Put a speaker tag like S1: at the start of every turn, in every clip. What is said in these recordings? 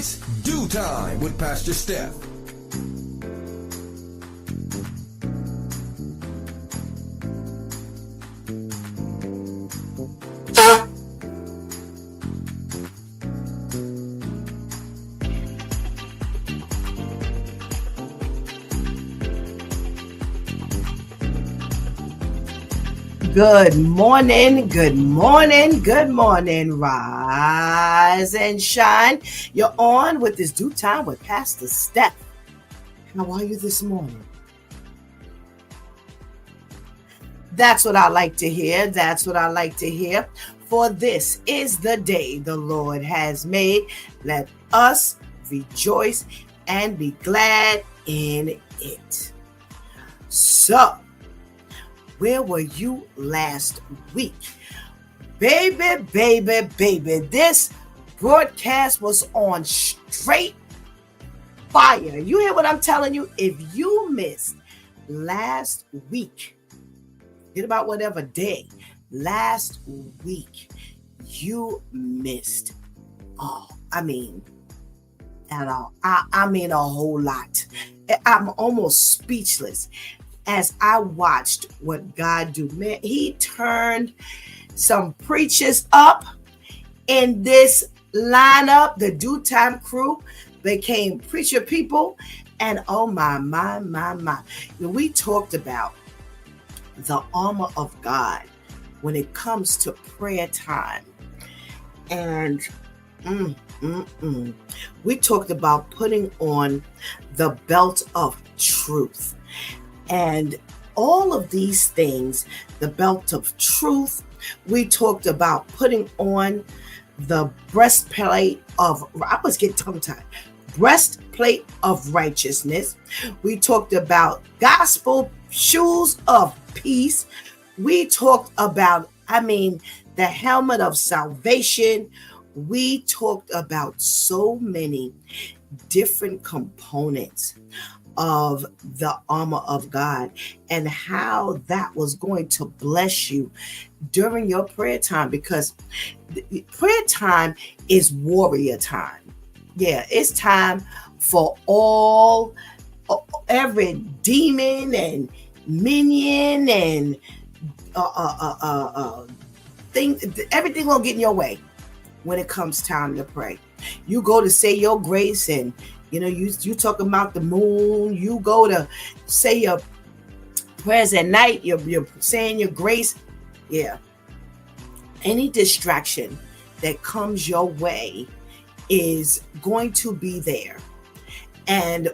S1: It's Do Time with Pastor Steph.
S2: Good morning, good morning, good morning. Rise and shine. You're on with this Do Time with Pastor Steph. How are you this morning? That's what I like to hear. That's what I like to hear. For this is the day the Lord has made. Let us rejoice and be glad in it. So, where were you last week? Baby, this broadcast was on straight fire. You hear what I'm telling you? If you missed last week, forget about whatever day, last week, you missed at all. I mean a whole lot. I'm almost speechless. As I watched what God do, man, he turned some preachers up in this lineup. The Do Time crew became preacher people. And oh my. We talked about the armor of God when it comes to prayer time. And we talked about putting on the belt of truth. And all of these things, the belt of truth, we talked about putting on the breastplate of, I was getting tongue-tied, breastplate of righteousness. We talked about gospel shoes of peace. We talked about, the helmet of salvation. We talked about so many different components of the armor of God and how that was going to bless you during your prayer time, because prayer time is warrior time. Yeah, it's time for every demon and minion and everything will get in your way when it comes time to pray. You go to say your grace and you talking about the moon. You go to say your prayers at night. You're saying your grace. Yeah. Any distraction that comes your way is going to be there. And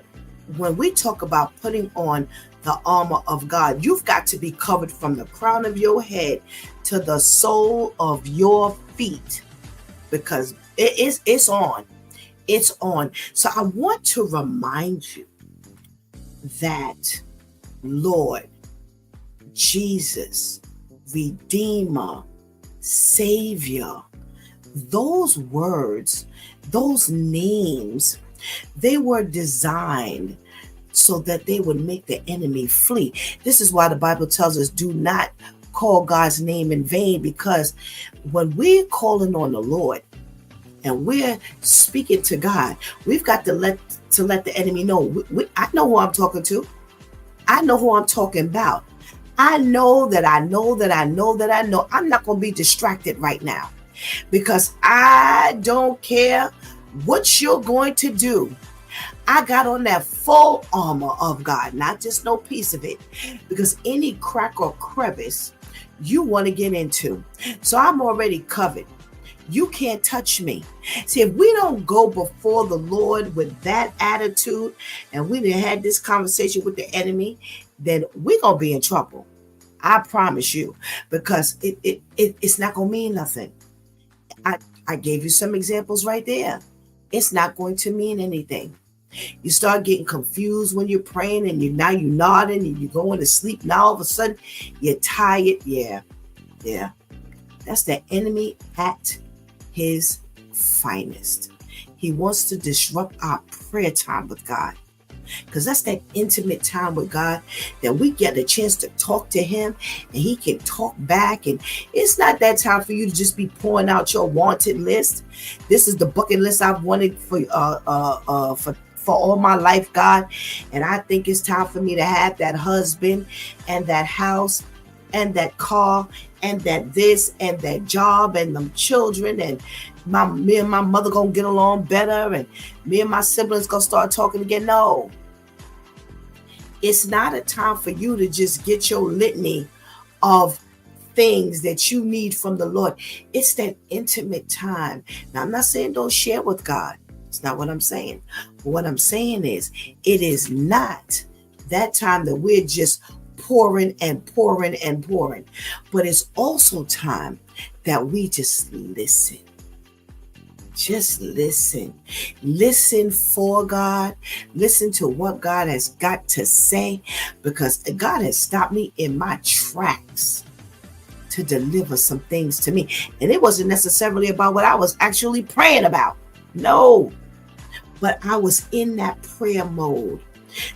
S2: when we talk about putting on the armor of God, you've got to be covered from the crown of your head to the sole of your feet, because it's on. It's on. So I want to remind you that Lord, Jesus, Redeemer, Savior, those words, those names, they were designed so that they would make the enemy flee. This is why the Bible tells us, do not call God's name in vain, because when we're calling on the Lord, and we're speaking to God, we've got to let the enemy know. I know who I'm talking to. I know who I'm talking about. I know that I'm not going to be distracted right now, because I don't care what you're going to do. I got on that full armor of God, not just no piece of it, because any crack or crevice you want to get into. So I'm already covered. You can't touch me. See, if we don't go before the Lord with that attitude, and we done had this conversation with the enemy, then we're going to be in trouble. I promise you, because it's not going to mean nothing. I gave you some examples right there. It's not going to mean anything. You start getting confused when you're praying, and you're nodding and you're going to sleep. Now all of a sudden you're tired. Yeah. That's the enemy at his finest. He wants to disrupt our prayer time with God. because that's that intimate time with God that we get a chance to talk to him and he can talk back. And it's not that time for you to just be pouring out your wanted list. This is the bucket list I've wanted for all my life, God. And I think it's time for me to have that husband and that house and that car and that this and that job and them children, and me and my mother gonna get along better, and me and my siblings gonna start talking again. No, it's not a time for you to just get your litany of things that you need from the Lord. It's that intimate time. Now, I'm not saying don't share with God. It's not what I'm saying. But what I'm saying is, it is not that time that we're just pouring and pouring and pouring. But it's also time that we just listen. Just listen. Listen for God. Listen to what God has got to say, because God has stopped me in my tracks to deliver some things to me. And it wasn't necessarily about what I was actually praying about. No. But I was in that prayer mode,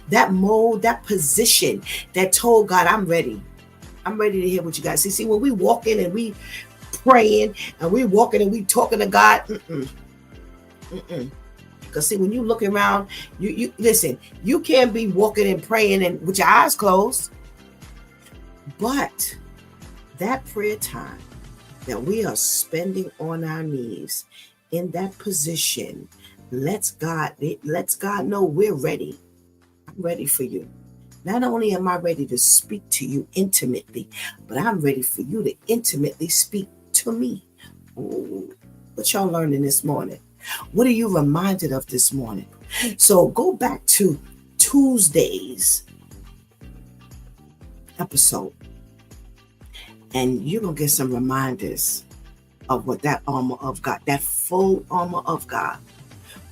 S2: that position that told God, I'm ready. I'm ready to hear what you guys see. See, when we walk in and we praying and we walking and we talking to God, because see, when you look around, you listen, you can't be walking and praying and with your eyes closed. But that prayer time that we are spending on our knees in that position, lets God know we're ready. I'm ready for you. Not only am I ready to speak to you intimately, but I'm ready for you to intimately speak to me. Ooh, what y'all learning this morning? What are you reminded of this morning? So go back to Tuesday's episode, and you're going to get some reminders of what that armor of God, that full armor of God,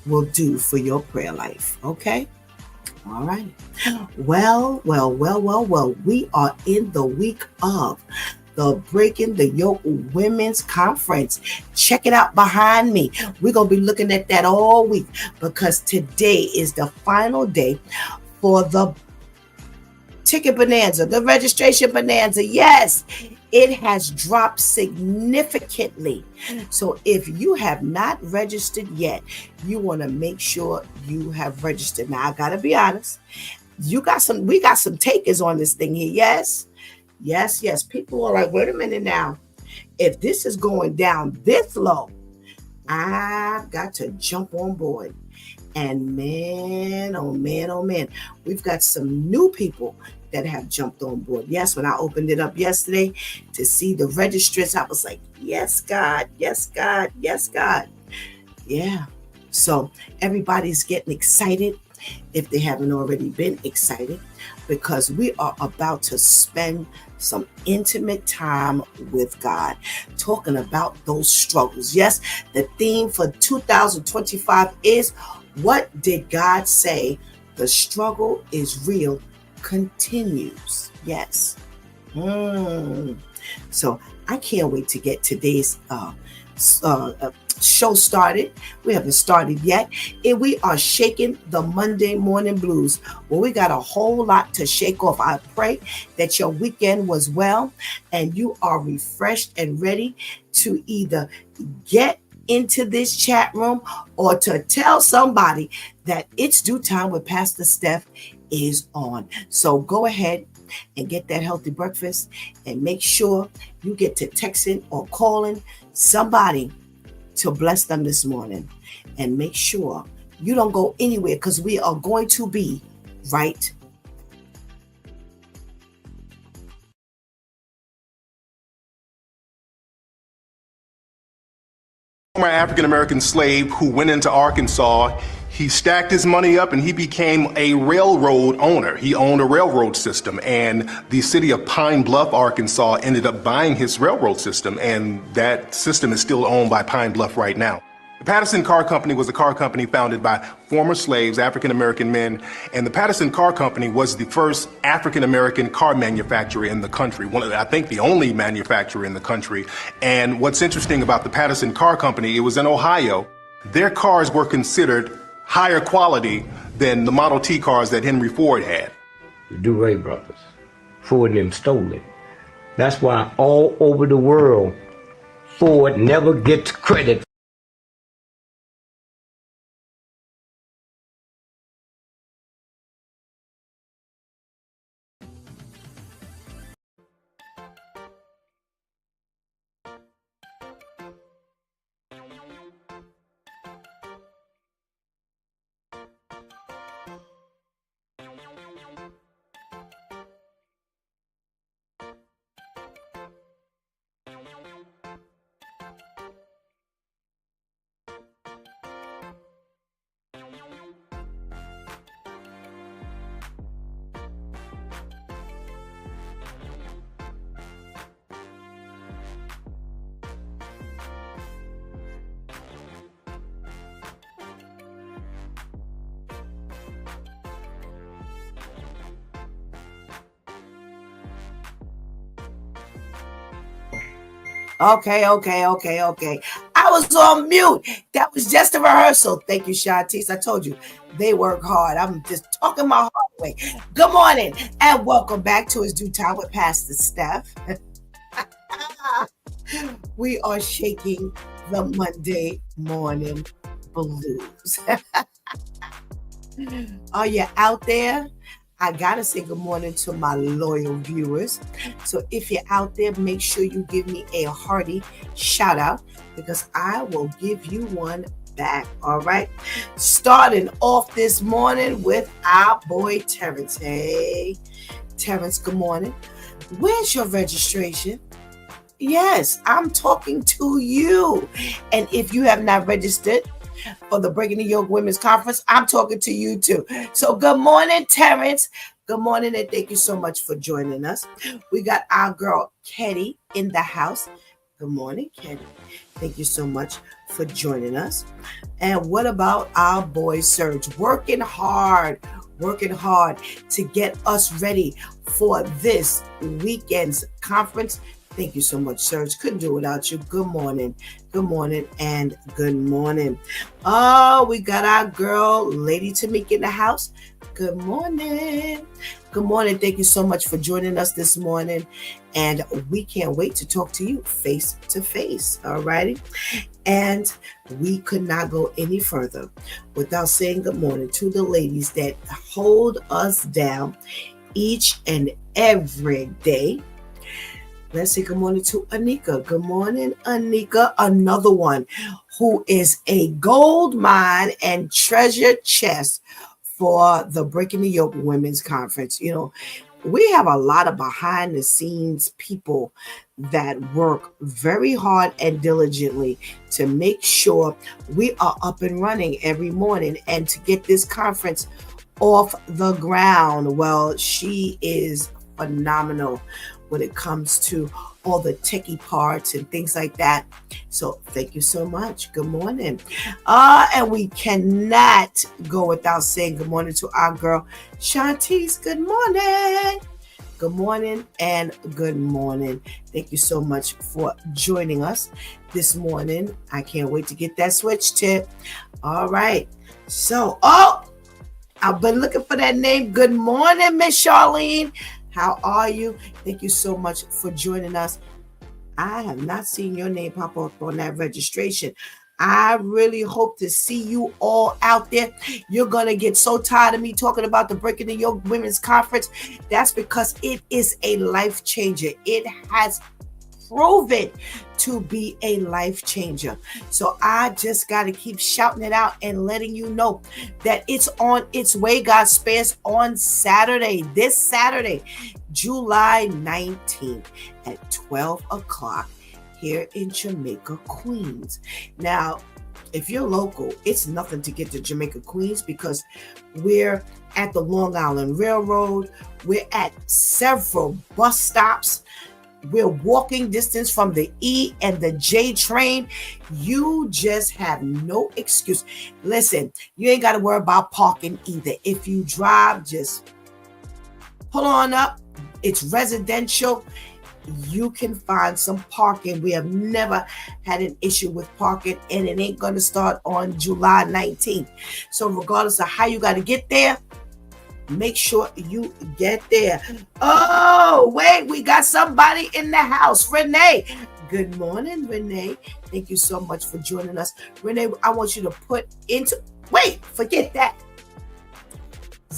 S2: will do for your prayer life. Okay? All right. Well, we are in the week of the Breaking the Yoke Women's Conference. Check it out behind me. We're going to be looking at that all week, because today is the final day for the ticket bonanza, the registration bonanza. Yes, it has dropped significantly. So if you have not registered yet, you want to make sure you have registered. Now, I got to be honest. We got some takers on this thing here. Yes. People are like, wait a minute now. If this is going down this low, I've got to jump on board. And man, oh man, we've got some new people that have jumped on board. Yes, when I opened it up yesterday to see the registrants, I was like, yes, God. Yeah. So everybody's getting excited, if they haven't already been excited, because we are about to spend some intimate time with God, talking about those struggles. Yes, the theme for 2025 is, what did God say? The struggle is real, continues. Yes. So I can't wait to get today's show started. We haven't started yet, and we are shaking the Monday morning blues. Well, we got a whole lot to shake off. I pray that your weekend was well and you are refreshed and ready to either get into this chat room or to tell somebody that It's Due Time with Pastor Steph is on. So go ahead and get that healthy breakfast, and make sure you get to texting or calling somebody to bless them this morning. And make sure you don't go anywhere, because we are going to be right.
S3: Former African-American slave who went into Arkansas. He stacked his money up and he became a railroad owner. He owned a railroad system, and the city of Pine Bluff, Arkansas ended up buying his railroad system, and that system is still owned by Pine Bluff right now. The Patterson Car Company was a car company founded by former slaves, African-American men, and the Patterson Car Company was the first African-American car manufacturer in the country, I think the only manufacturer in the country. And what's interesting about the Patterson Car Company, it was in Ohio. Their cars were considered higher quality than the Model T cars that Henry Ford had.
S4: The DeRay brothers, Ford and them stole it. That's why all over the world, Ford never gets credit.
S2: Okay. I was on mute. That was just a rehearsal. Thank you, Shantice. I told you they work hard. I'm just talking my heart away. Good morning and welcome back to It's Due Time with Pastor Steph. We are shaking the Monday morning blues. Are you out there? I gotta say good morning to my loyal viewers. So if you're out there, make sure you give me a hearty shout out because I will give you one back. All right. Starting off this morning with our boy Terrence. Hey, Terrence, good morning. Where's your registration? Yes, I'm talking to you. And if you have not registered for the Breaking the Yoke Women's Conference, I'm talking to you too. So good morning, Terrence. Good morning, and thank you so much for joining us. We got our girl, Ketty, in the house. Good morning, Ketty. Thank you so much for joining us. And what about our boy, Serge? Working hard to get us ready for this weekend's conference. Thank you so much, Serge. Couldn't do it without you. Good morning, and good morning. Oh, we got our girl, Lady Tamika, in the house. Good morning. Good morning. Thank you so much for joining us this morning. And we can't wait to talk to you face to face. All righty. And we could not go any further without saying good morning to the ladies that hold us down each and every day. Let's say good morning to Anika. Good morning, Anika. Another one who is a gold mine and treasure chest for the Breaking the Yoke Women's Conference. You know, we have a lot of behind the scenes people that work very hard and diligently to make sure we are up and running every morning and to get this conference off the ground. Well, she is phenomenal when it comes to all the techie parts and things like that. So thank you so much. Good morning. And we cannot go without saying good morning to our girl, Shantice. Good morning. Good morning and good morning. Thank you so much for joining us this morning. I can't wait to get that switch tip. All right. So, I've been looking for that name. Good morning, Miss Charlene. How are you? Thank you so much for joining us. I have not seen your name pop up on that registration. I really hope to see you all out there. You're going to get so tired of me talking about the Breaking the Yoke Women's Conference. That's because it is a life changer. It has proven to be a life changer. So I just got to keep shouting it out and letting you know that it's on its way. God spares on Saturday, this Saturday, July 19th at 12 o'clock here in Jamaica, Queens. Now, if you're local, it's nothing to get to Jamaica, Queens because we're at the Long Island Railroad. We're at several bus stops. We're walking distance from the E and the J train. You just have no excuse. Listen, you ain't got to worry about parking either. If you drive, just pull on up. It's residential. you can find some parking. We have never had an issue with parking, and it ain't going to start on July 19th. So regardless of how you got to get there, make sure you get there. Oh, wait, we got somebody in the house. Renee. Good morning, Renee. Thank you so much for joining us. Renee, I want you to forget that.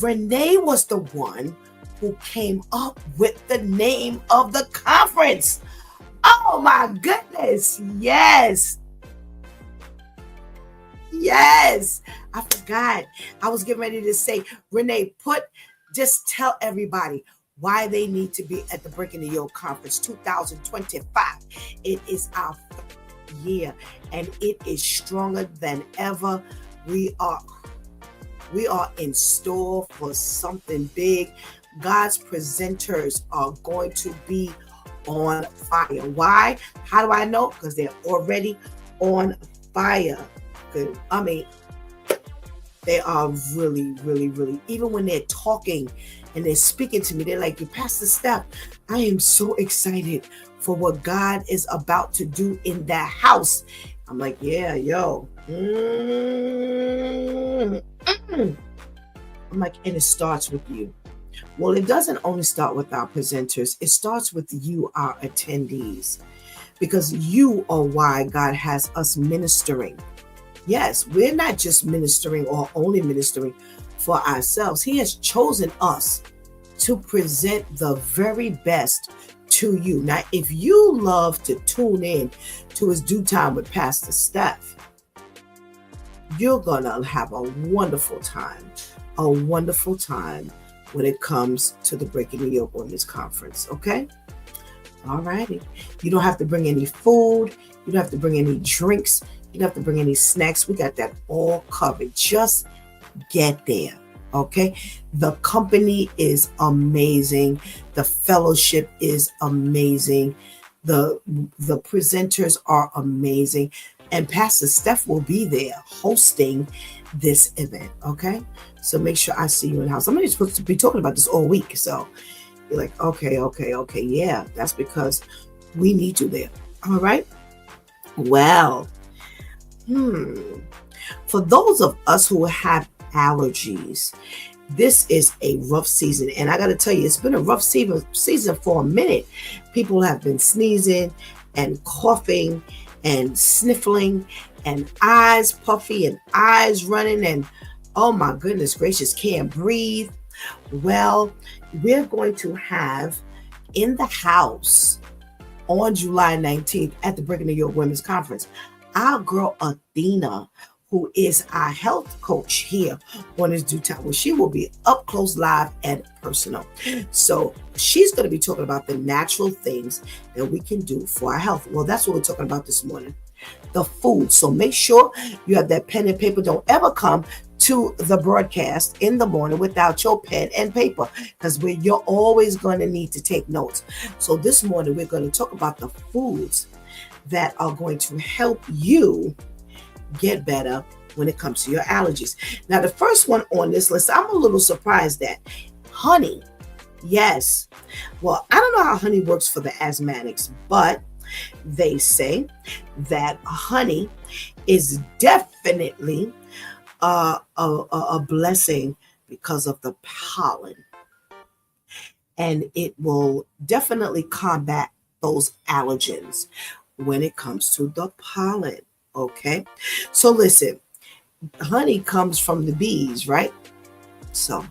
S2: Renee was the one who came up with the name of the conference. Oh my goodness. Yes. I forgot. I was getting ready to say, Renee, just tell everybody why they need to be at the Breaking the Yoke Conference 2025. It is our year and it is stronger than ever. We are in store for something big. God's presenters are going to be on fire. Why? How do I know? Because they're already on fire. I mean, they are really, really, really, even when they're talking and they're speaking to me, they're like, you Pastor Steph, I am so excited for what God is about to do in that house. I'm like, yeah, yo. I'm like, and it starts with you. Well, it doesn't only start with our presenters. It starts with you, our attendees, because you are why God has us ministering. Yes, we're not just ministering or only ministering for ourselves. He has chosen us to present the very best to you. Now, if you love to tune in to his Due Time with Pastor Steph, you're going to have a wonderful time when it comes to the Breaking the Yoke Women's Conference, okay? All righty. You don't have to bring any food. You don't have to bring any drinks. You don't have to bring any snacks. We got that all covered. Just get there, okay? The company is amazing. The fellowship is amazing. The presenters are amazing. And Pastor Steph will be there hosting this event, okay? So make sure I see you in the house. I'm supposed to be talking about this all week. So you're like, okay. Yeah, that's because we need you there. All right? Well, for those of us who have allergies, this is a rough season. And I got to tell you, it's been a rough season for a minute. People have been sneezing and coughing and sniffling and eyes puffy and eyes running and oh my goodness gracious, can't breathe. Well, we're going to have in the house on July 19th at the Breaking the Yoke Women's Conference, our girl Athena, who is our health coach here on his Due Time. Well, she will be up close, live, and personal. So she's going to be talking about the natural things that we can do for our health. Well, that's what we're talking about this morning, the food. So make sure you have that pen and paper. Don't ever come to the broadcast in the morning without your pen and paper, because you're always going to need to take notes. So this morning, we're going to talk about the foods that are going to help you get better when it comes to your allergies. Now, the first one on this list, I'm a little surprised at honey. Yes. Well, I don't know how honey works for the asthmatics, but they say that honey is definitely a blessing because of the pollen. And it will definitely combat those allergens when it comes to the pollen. Okay, so listen, honey comes from the bees, right? So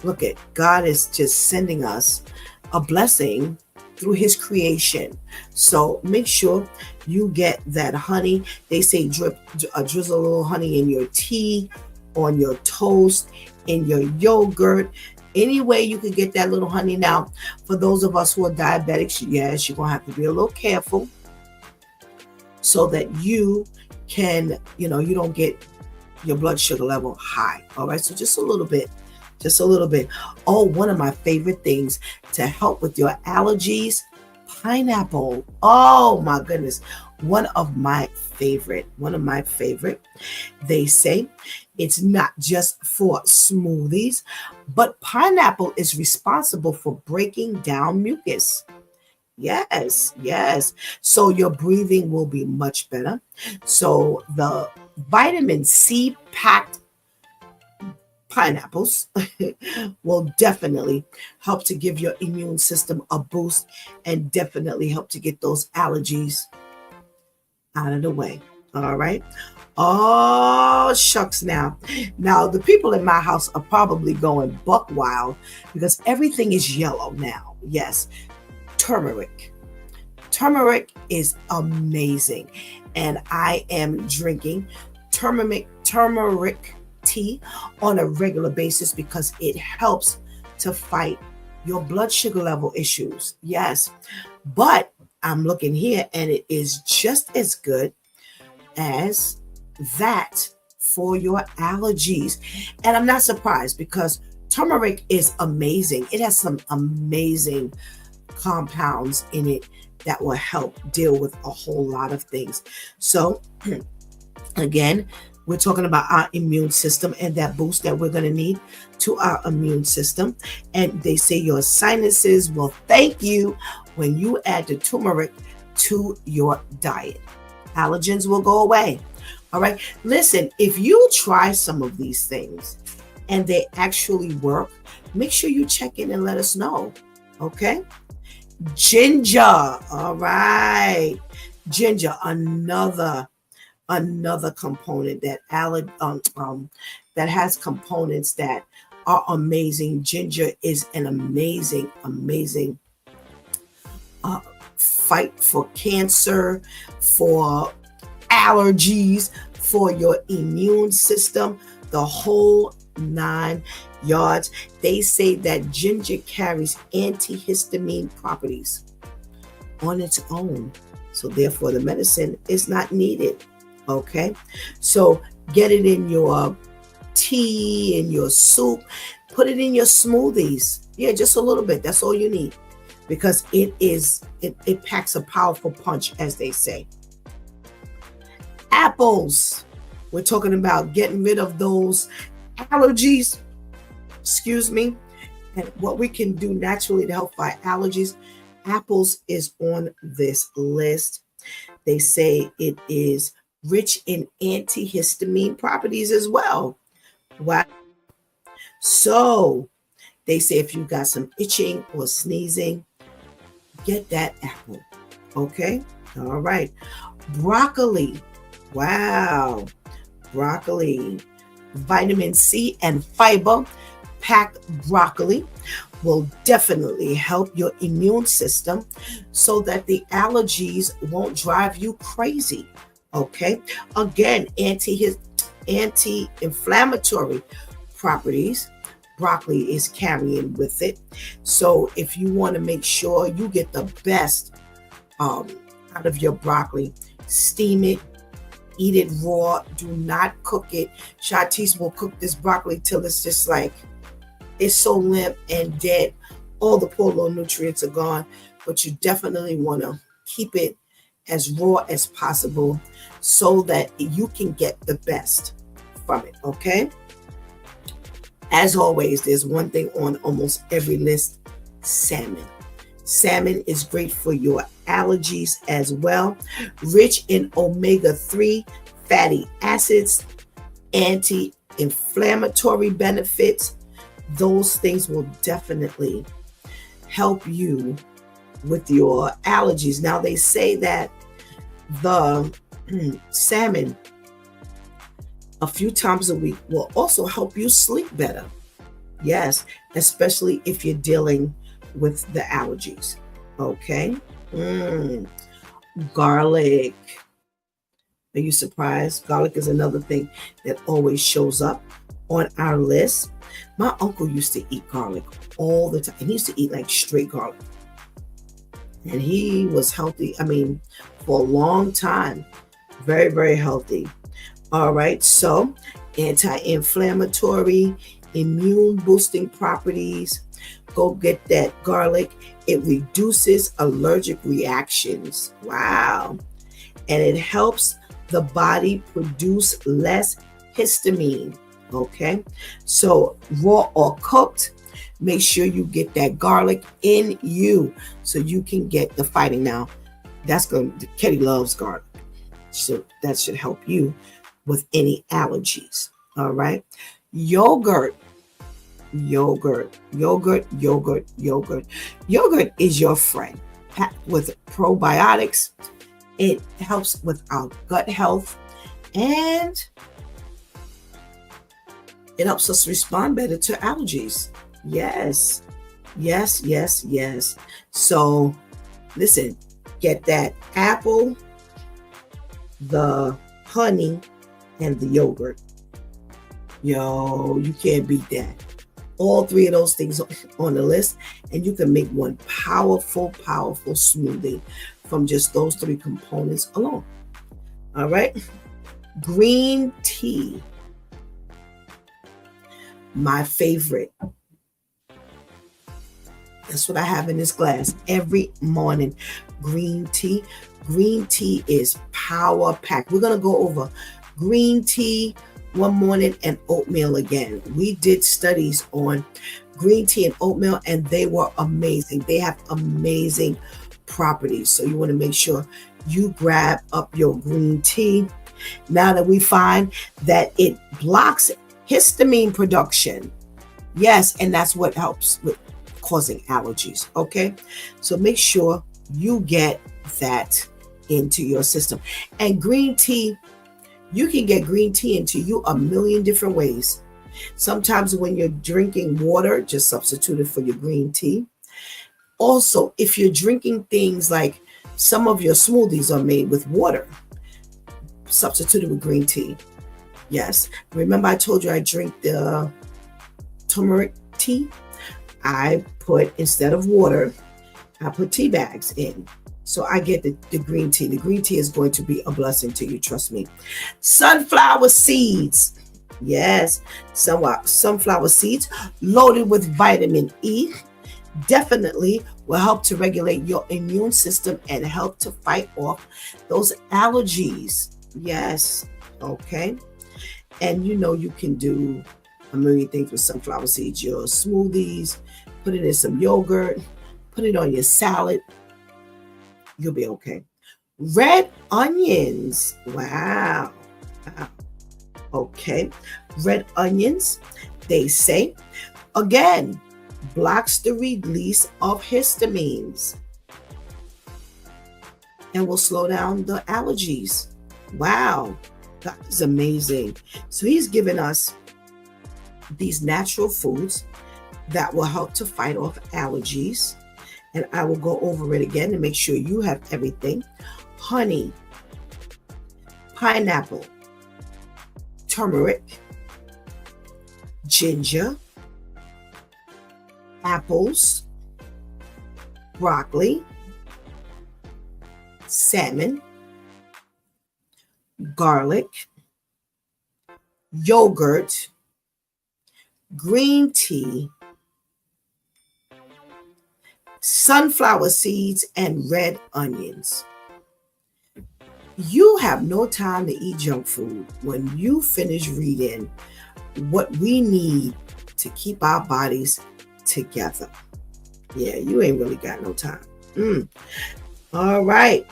S2: look at God is just sending us a blessing through his creation. So make sure you get that honey. They say drizzle a little honey in your tea, on your toast, in your yogurt. Any way you can get that little honey. Now, for those of us who are diabetics, yes, you're going to have to be a little careful so that you can, you don't get your blood sugar level high. All right. So just a little bit. Oh, one of my favorite things to help with your allergies, pineapple. Oh my goodness. One of my favorite. They say it's not just for smoothies, but pineapple is responsible for breaking down mucus Yes, yes. So your breathing will be much better. So the vitamin C packed pineapples will definitely help to give your immune system a boost and definitely help to get those allergies out of the way. All right. Oh, shucks now. Now, the people in my house are probably going buck wild because everything is yellow now. Yes, turmeric. Turmeric is amazing. And I am drinking turmeric tea on a regular basis because it helps to fight your blood sugar level issues. Yes. But I'm looking here and it is just as good as that for your allergies. And I'm not surprised because turmeric is amazing. It has some amazing compounds in it that will help deal with a whole lot of things. So, again, we're talking about our immune system and that boost that we're going to need to our immune system. And they say your sinuses will thank you when you add the turmeric to your diet. Allergens will go away. All right. Listen, if you try some of these things and they actually work, make sure you check in and let us know. Okay. Ginger. All right. Ginger, another component that that has components that are amazing. Ginger is an amazing fight for cancer, for allergies, for your immune system, the whole 9 yards. They say that ginger carries antihistamine properties on its own. So therefore the medicine is not needed. Okay. So get it in your tea, in your soup, put it in your smoothies. Yeah, just a little bit. That's all you need because it packs a powerful punch, as they say. Apples. We're talking about getting rid of those allergies. Excuse me. And what we can do naturally to help fight allergies. Apples is on this list. They say it is rich in antihistamine properties as well. Wow. So they say if you got some itching or sneezing, get that apple. Okay. All right. Broccoli. Wow. Broccoli. Vitamin C and fiber packed broccoli will definitely help your immune system so that the allergies won't drive you crazy. Okay. Again, anti-inflammatory properties broccoli is carrying with it. So if you want to make sure you get the best out of your broccoli, steam it, eat it raw. Do not cook it. Shatis will cook this broccoli till it's just like, it's so limp and dead. All the poor little nutrients are gone, but you definitely want to keep it as raw as possible so that you can get the best from it. Okay. As always, there's one thing on almost every list: salmon. Salmon is great for your allergies as well. Rich in omega-3 fatty acids, anti-inflammatory benefits. Those things will definitely help you with your allergies. Now, they say that the salmon a few times a week will also help you sleep better. Yes, especially if you're dealing with the allergies. Okay. Garlic. Are you surprised? Garlic is another thing that always shows up on our list. My uncle used to eat garlic all the time. And he used to eat like straight garlic. And he was healthy. I mean, for a long time. Very, very healthy. All right. So anti-inflammatory, immune boosting properties. Go get that garlic. It reduces allergic reactions. Wow. And it helps the body produce less histamine. Okay. So raw or cooked, Make sure you get that garlic in you so you can get the fighting. Now, Kitty loves garlic. So that should help you with any allergies. All right. Yogurt. Yogurt is your friend. Packed with probiotics. It helps with our gut health and it helps us respond better to allergies. Yes. So listen, get that apple, the honey, and the yogurt. Yo, you can't beat that. All three of those things on the list, and you can make one powerful smoothie from just those three components alone. All right. Green tea. My favorite. That's what I have in this glass every morning. Green tea. Green tea is power packed. We're going to go over green tea one morning and oatmeal again. We did studies on green tea and oatmeal and they were amazing. They have amazing properties. So you want to make sure you grab up your green tea. Now that we find that it blocks histamine production. Yes, and that's what helps with causing allergies. Okay, so make sure you get that into your system. And green tea, you can get green tea into you a million different ways. Sometimes when you're drinking water, just substitute it for your green tea. Also, if you're drinking things like some of your smoothies are made with water, substitute it with green tea. Yes. Remember I told you I drink the turmeric tea? I put, instead of water, I put tea bags in. So I get the green tea. The green tea is going to be a blessing to you, trust me. Sunflower seeds. Yes, sunflower seeds loaded with vitamin E definitely will help to regulate your immune system and help to fight off those allergies. Yes, okay. And you know you can do a million things with sunflower seeds. Your smoothies, put it in some yogurt, put it on your salad. You'll be okay. Red onions. Wow. Okay. Red onions, they say, again, blocks the release of histamines and will slow down the allergies. Wow. That is amazing. So he's given us these natural foods that will help to fight off allergies. And I will go over it again to make sure you have everything. Honey, pineapple, turmeric, ginger, apples, broccoli, salmon, garlic, yogurt, green tea, sunflower seeds, and red onions. You have no time to eat junk food when you finish reading what we need to keep our bodies together. Yeah, you ain't really got no time. All right.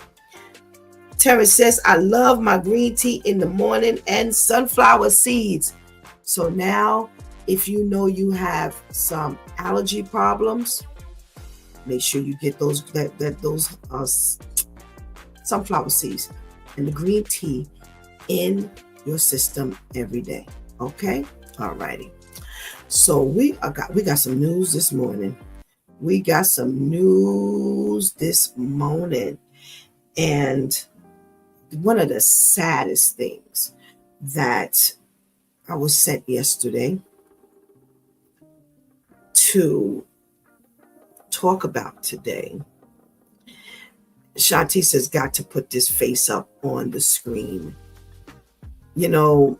S2: Terrence says, I love my green tea in the morning and sunflower seeds. So now, if you know you have some allergy problems, make sure you get those sunflower seeds and the green tea in your system every day. Okay? All righty. So we got some news this morning. And one of the saddest things that I was sent yesterday to talk about today. Shanti says, got to put this face up on the screen. You know,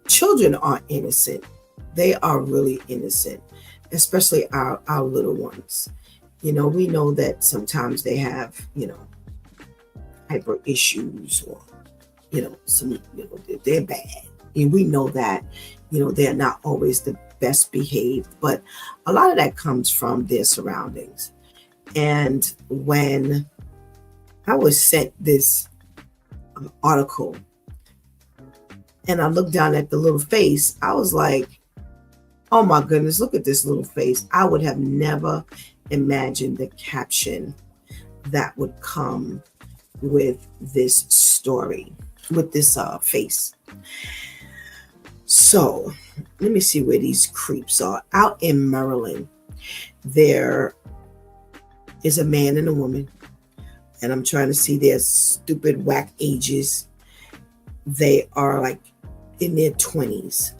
S2: children are innocent. They are really innocent, especially our little ones. You know, we know that sometimes they have, hyper issues or, they're bad. And we know that. they're not always the best behaved, but a lot of that comes from their surroundings. And when I was sent this article and I looked down at the little face, I was like, oh my goodness, look at this little face. I would have never imagined the caption that would come with this story, with this face. So let me see where these creeps are. Out in Maryland, there is a man and a woman, and I'm trying to see their stupid whack ages. They are like in their 20s.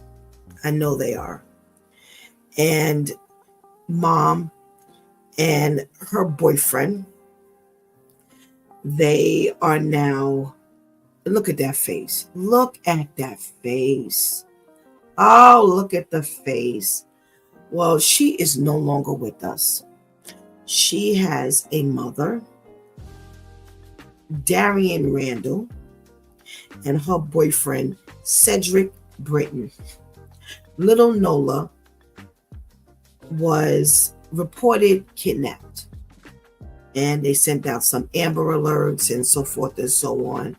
S2: I know they are. And mom and her boyfriend, they are now, look at that face. Look at that face. Oh, look at the face. Well, she is no longer with us. She has a mother, Darian Randall, and her boyfriend, Cedric Britton. Little Nola was reported kidnapped, and they sent out some Amber Alerts and so forth and so on,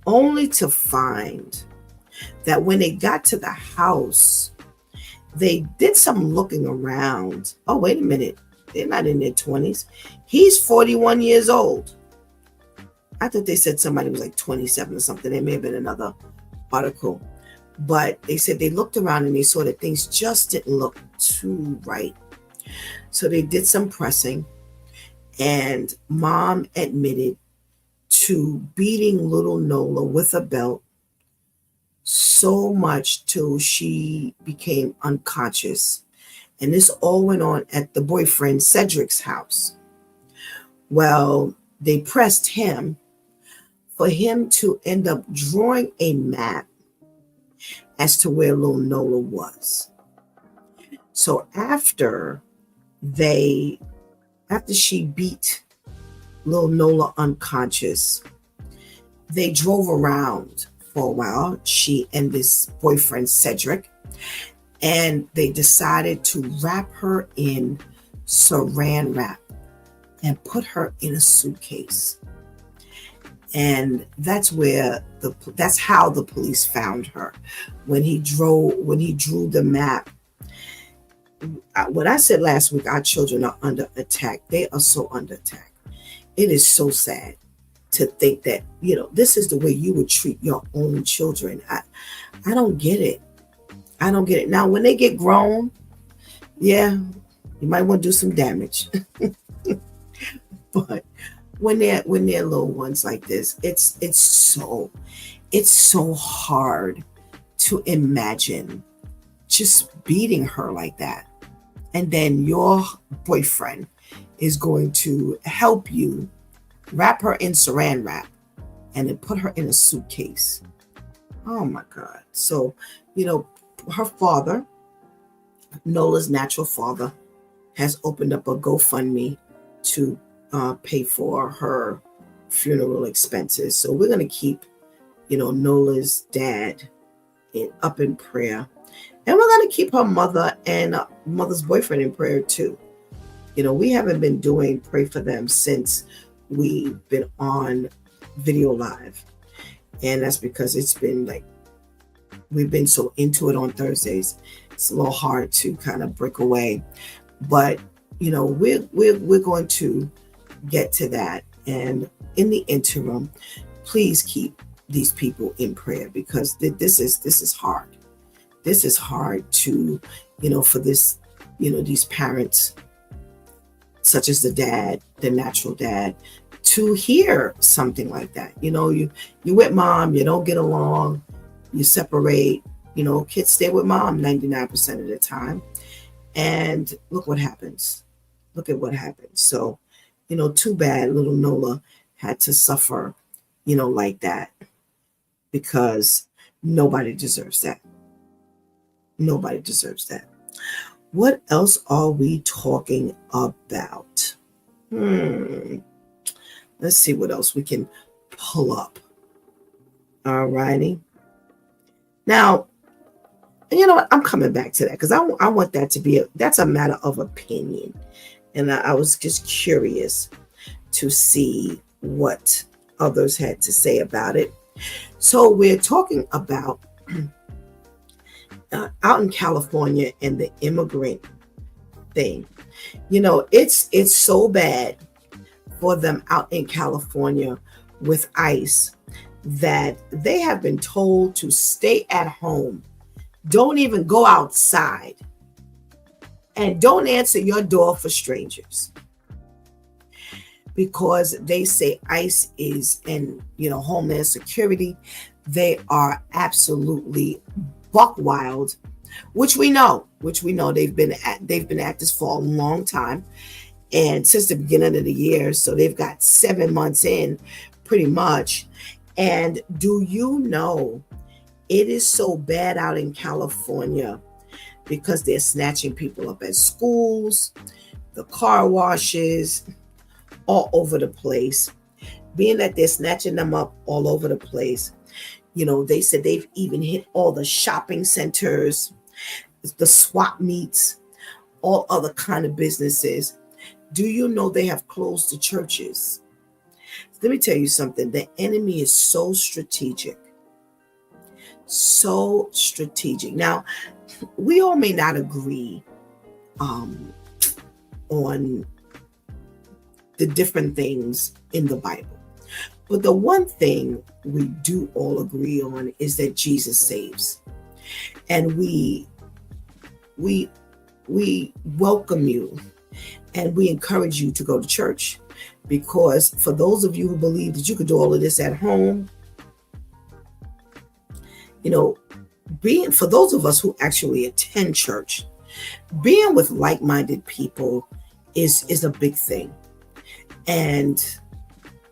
S2: only to find that when they got to the house, they did some looking around. Oh, wait a minute. They're not in their 20s. He's 41 years old. I thought they said somebody was like 27 or something. There may have been another article. But they said they looked around and they saw that things just didn't look too right. So they did some pressing, and mom admitted to beating little Nola with a belt so much till she became unconscious. And this all went on at the boyfriend Cedric's house. Well, they pressed him for him to end up drawing a map as to where little Nola was. So after she beat little Nola unconscious, they drove around for a while, she and this boyfriend Cedric, and they decided to wrap her in saran wrap and put her in a suitcase. And that's how the police found her. When he drew the map. What I said last week, our children are under attack. They are so under attack. It is so sad to think that, this is the way you would treat your own children. I don't get it. I don't get it. Now, when they get grown, yeah, you might want to do some damage. But when they're little ones like this, it's so hard to imagine just beating her like that. And then your boyfriend is going to help you wrap her in saran wrap and then put her in a suitcase. Oh my God. So, her father, Nola's natural father, has opened up a GoFundMe to pay for her funeral expenses. So we're going to keep, Nola's dad up in prayer. And we're going to keep her mother and mother's boyfriend in prayer too. We haven't been doing Pray for Them since we've been on video live. And that's because it's been like, we've been so into it on Thursdays. It's a little hard to kind of break away. But, we're going to get to that. And in the interim, please keep these people in prayer, because this is hard. This is hard to, for this, these parents, such as the dad, the natural dad, to hear something like that. You with mom, you don't get along, you separate, kids stay with mom 99% of the time. And look what happens. Look at what happens. So, too bad little Nola had to suffer, like that, because nobody deserves that. Nobody deserves that. What else are we talking about? Let's see what else we can pull up. All righty. Now, And you know what? I'm coming back to that because I want that to be that's a matter of opinion. And I was just curious to see what others had to say about it. So we're talking about out in California and the immigrant thing. You know, it's so bad for them out in California with ICE that they have been told to stay at home. Don't even go outside. And don't answer your door for strangers. Because they say ICE is, and Homeland Security, they are absolutely buck wild, which we know they've been at this for a long time, and since the beginning of the year. So they've got 7 months in, pretty much. And do you know it is so bad out in California because they're snatching people up at schools, the car washes, all over the place. Being that they're snatching them up all over the place, they said they've even hit all the shopping centers, the swap meets, all other kind of businesses. Do you know they have closed the churches? Let me tell you something. The enemy is so strategic. So strategic. Now, we all may not agree on the different things in the Bible. But the one thing we do all agree on is that Jesus saves. And we welcome you and we encourage you to go to church, because for those of you who believe that you could do all of this at home, for those of us who actually attend church, being with like-minded people is a big thing. And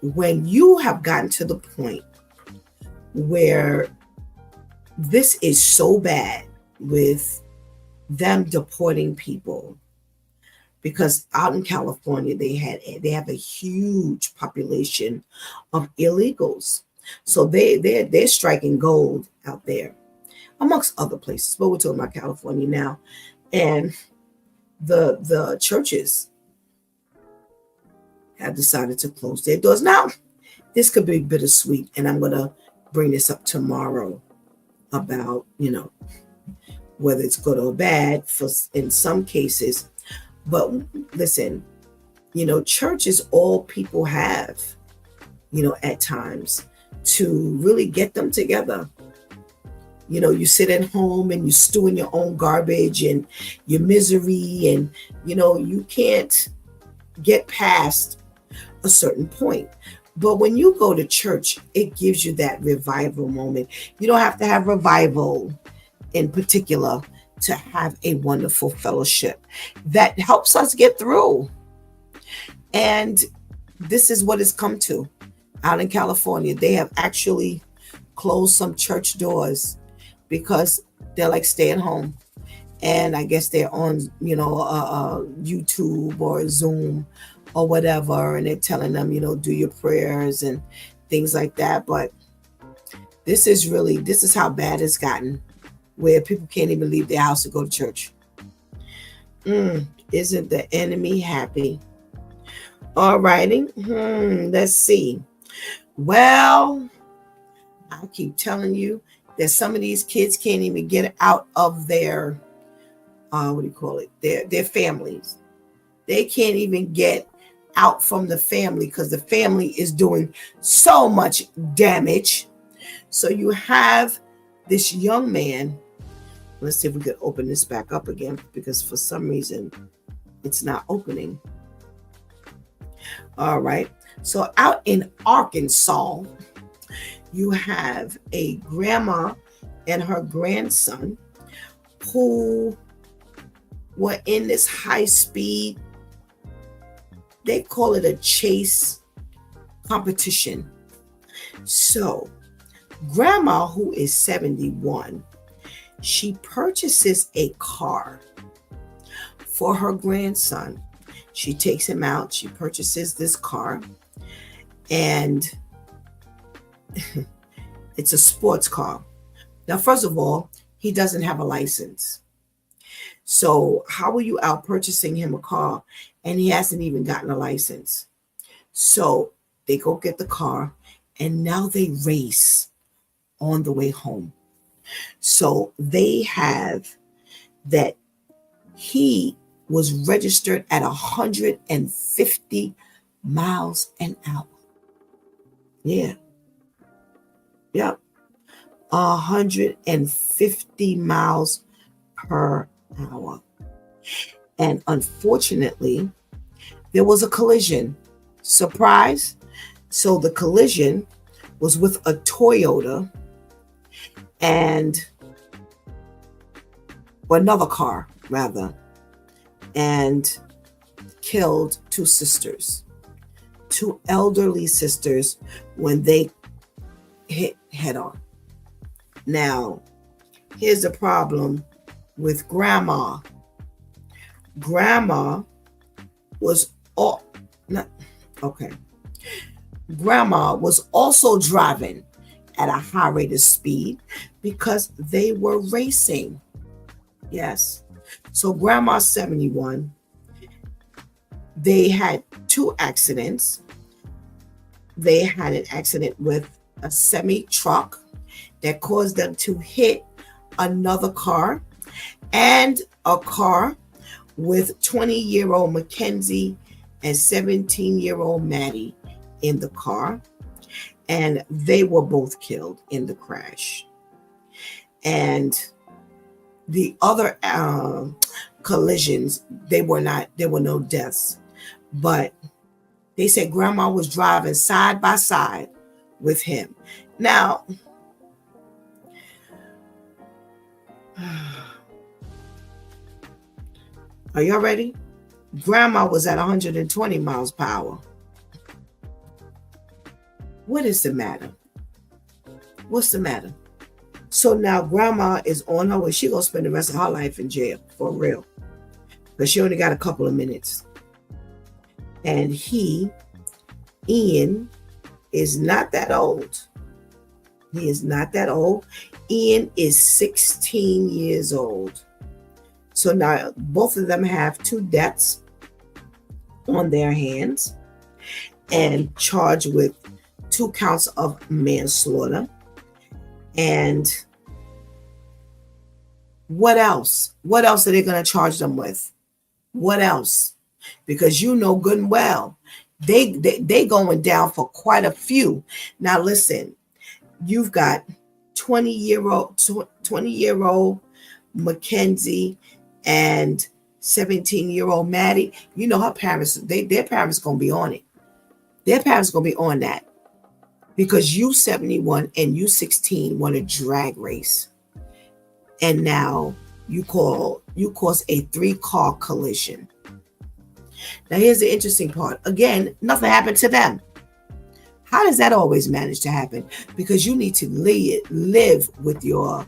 S2: when you have gotten to the point where this is so bad with them deporting people, because out in California they have a huge population of illegals, so they're striking gold out there, amongst other places. But we're talking about California now, and the churches have decided to close their doors. Now, this could be bittersweet, and I'm going to bring this up tomorrow about, whether it's good or bad in some cases. But listen, church is all people have, at times to really get them together. You sit at home and you stew in your own garbage and your misery, and, you can't get past a certain point. But when you go to church, it gives you that revival moment. You don't have to have revival in particular to have a wonderful fellowship that helps us get through. And this is what it's come to out in California. They have actually closed some church doors because they're like, stay at home. And I guess they're on, YouTube or Zoom or whatever, and they're telling them, do your prayers and things like that. But this is how bad it's gotten, where people can't even leave their house to go to church. Isn't the enemy happy? All righty. Let's see. Well, I keep telling you that some of these kids can't even get out of their, their families. They can't even get out from the family because the family is doing so much damage. So you have this young man. Let's see if we could open this back up again, because for some reason it's not opening. All right. So out in Arkansas, you have a grandma and her grandson who were in this high speed, they call it a chase competition. So grandma, who is 71, she purchases a car for her grandson. She takes him out, she purchases this car, and it's a sports car. Now, first of all, He doesn't have a license. So how are you out purchasing him a car and he hasn't even gotten a license? So they go get the car and now they race on the way home. So they have that he was registered at 150 miles an hour. Yeah. Yep. 150 miles per hour. And unfortunately, there was a collision. Surprise. So the collision was with a Toyota and another car, rather, and killed two sisters, two elderly sisters, when they hit head on. Now, here's the problem with Grandma. Grandma was Grandma was also driving at a high rate of speed because they were racing. Yes. So Grandma's 71. They had two accidents. They had an accident with a semi truck that caused them to hit another car, and a car with 20-year-old Mackenzie and 17-year-old Maddie in the car. And they were both killed in the crash. And the other collisions, there were no deaths. But they said Grandma was driving side by side with him. Now, are y'all ready? Grandma was at 120 miles per hour. What is the matter? What's the matter? So now Grandma is on her way. She's going to spend the rest of her life in jail, for real. But she only got a couple of minutes. And Ian, is not that old. He is not that old. Ian is 16 years old. So now both of them have two deaths on their hands and charged with 2 counts of manslaughter. And what else? What else are they going to charge them with? What else? Because you know good and well, they going down for quite a few. Now listen, you've got 20-year-old Mackenzie and 17-year-old Maddie. You know her parents, their parents going to be on it. Their parents going to be on that. Because you 71 and you 16 want a drag race. And now you cause a 3-car collision. Now here's the interesting part. Again, nothing happened to them. How does that always manage to happen? Because you need to live with your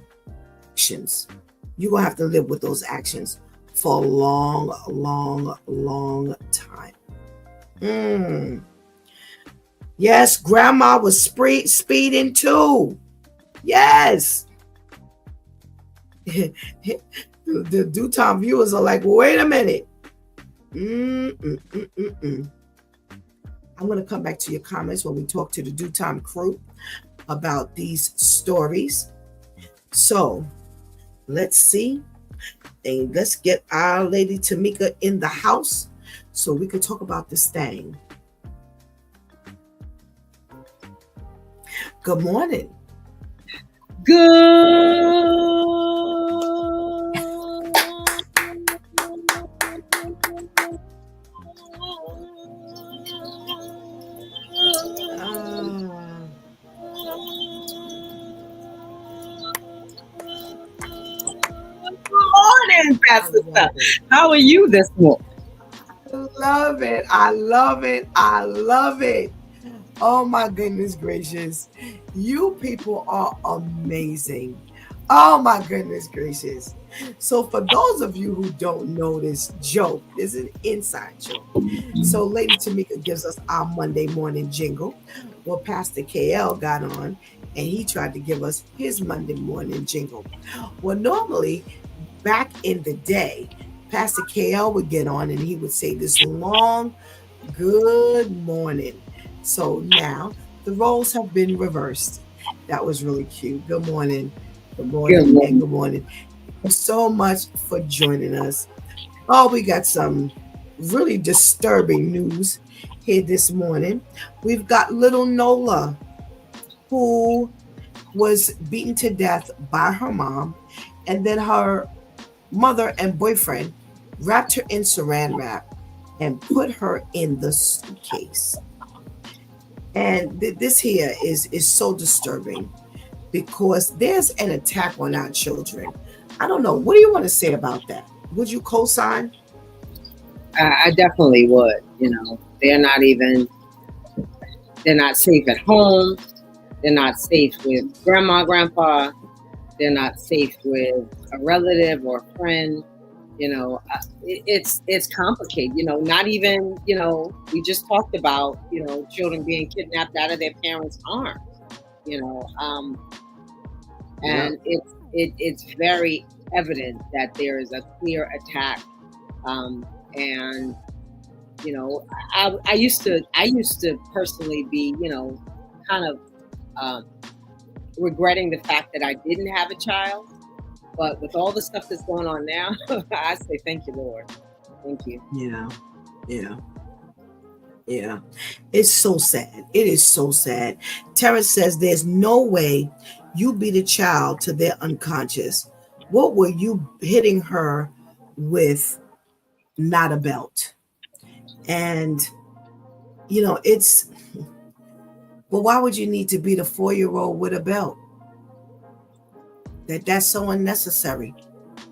S2: actions. You're going to have to live with those actions for a long, long, long time. Yes, Grandma was speeding too. Yes. The due time viewers are like, wait a minute. I'm going to come back to your comments when we talk to the due time crew about these stories. So let's see. And let's get our lady Tamika in the house so we can talk about this thing. Good morning.
S5: Morning, Pastor Steph. How are you this morning?
S2: Love it. I love it. I love it. Oh my goodness gracious. You people are amazing. Oh my goodness gracious. So for those of you who don't know this joke, this is an inside joke. So Lady Tamika gives us our Monday morning jingle. Well, Pastor KL got on and he tried to give us his Monday morning jingle. Well, normally, back in the day, Pastor KL would get on and he would say this long, good morning. So now the roles have been reversed. That was really cute. Good morning. Good
S5: Good
S2: morning and
S5: morning.
S2: good morning. Thank you so much for joining us. Oh, we got some really disturbing news here this morning. We've got little Nola, who was beaten to death by her mom, and then her mother and boyfriend wrapped her in saran wrap and put her in the suitcase. And this here is so disturbing because there's an attack on our children. I don't know. What do you want to say about that? Would you co-sign?
S5: I definitely would. They're not safe at home. They're not safe with grandma, grandpa. They're not safe with a relative or a friend. It's complicated. Not even, we just talked about, children being kidnapped out of their parents' arms. And it's very evident that there is a clear attack. And I used to personally be, kind of regretting the fact that I didn't have a child. But with all the stuff that's going on now, I say thank you, Lord. Thank you.
S2: Yeah. It's so sad. It is so sad. Terrence says there's no way you beat a child to their unconscious. What were you hitting her with? Not a belt. And it's, well, why would you need to beat a 4-year-old with a belt? That's so unnecessary.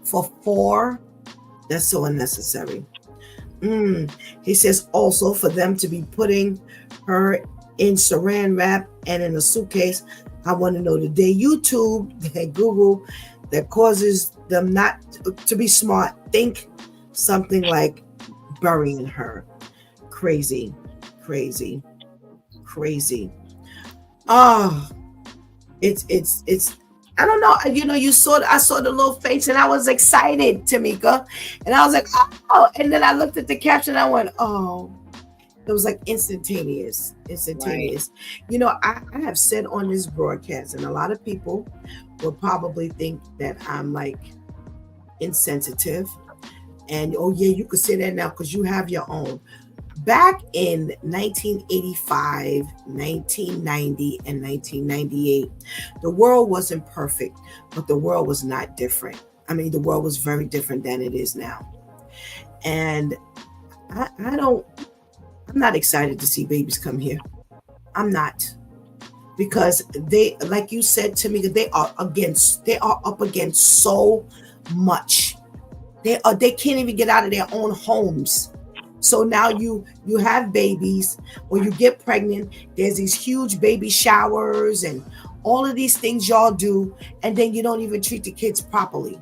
S2: For 4, that's so unnecessary. He says also for them to be putting her in saran wrap and in a suitcase. I want to know, did they YouTube, they Google, that causes them not to be smart, think something like burying her? Crazy. Oh, it's I don't know. I saw the little face and I was excited, Tamika. And I was like, oh, and then I looked at the caption and I went, oh, it was like instantaneous.
S5: Right.
S2: I have said on this broadcast, and a lot of people will probably think that I'm like insensitive. And oh yeah, you could say that now because you have your own. Back in 1985, 1990, and 1998, the world wasn't perfect, but the world was not different. I mean, the world was very different than it is now. And I'm not excited to see babies come here. I'm not. Because they, like you said to me, they are up against so much. They can't even get out of their own homes. So now you have babies, or you get pregnant. There's these huge baby showers and all of these things y'all do, and then you don't even treat the kids properly.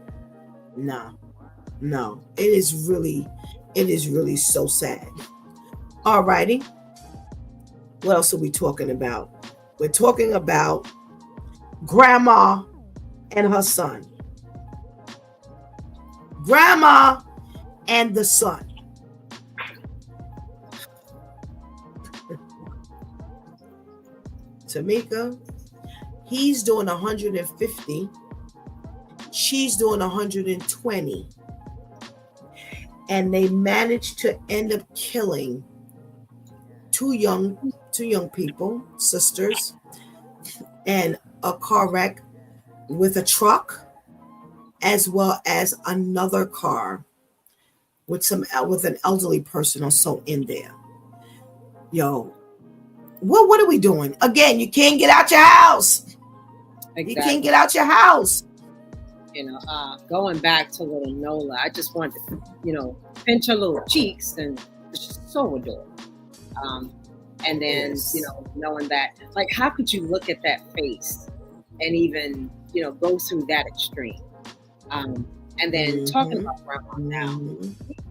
S2: No. It is really so sad. All righty. What else are we talking about? We're talking about grandma and her son. Grandma and the son. Tamika, he's doing 150. She's doing 120. And they managed to end up killing two young people, sisters, and a car wreck with a truck, as well as another car with an elderly person or so in there. Yo, what are we doing? Again, you can't get out your house. Exactly. You can't get out your house.
S5: Going back to little Nola, I just wanted to, pinch her little cheeks, and she's so adorable. And then, yes. Knowing that, like, how could you look at that face and even, go through that extreme? And then talking about grandma now,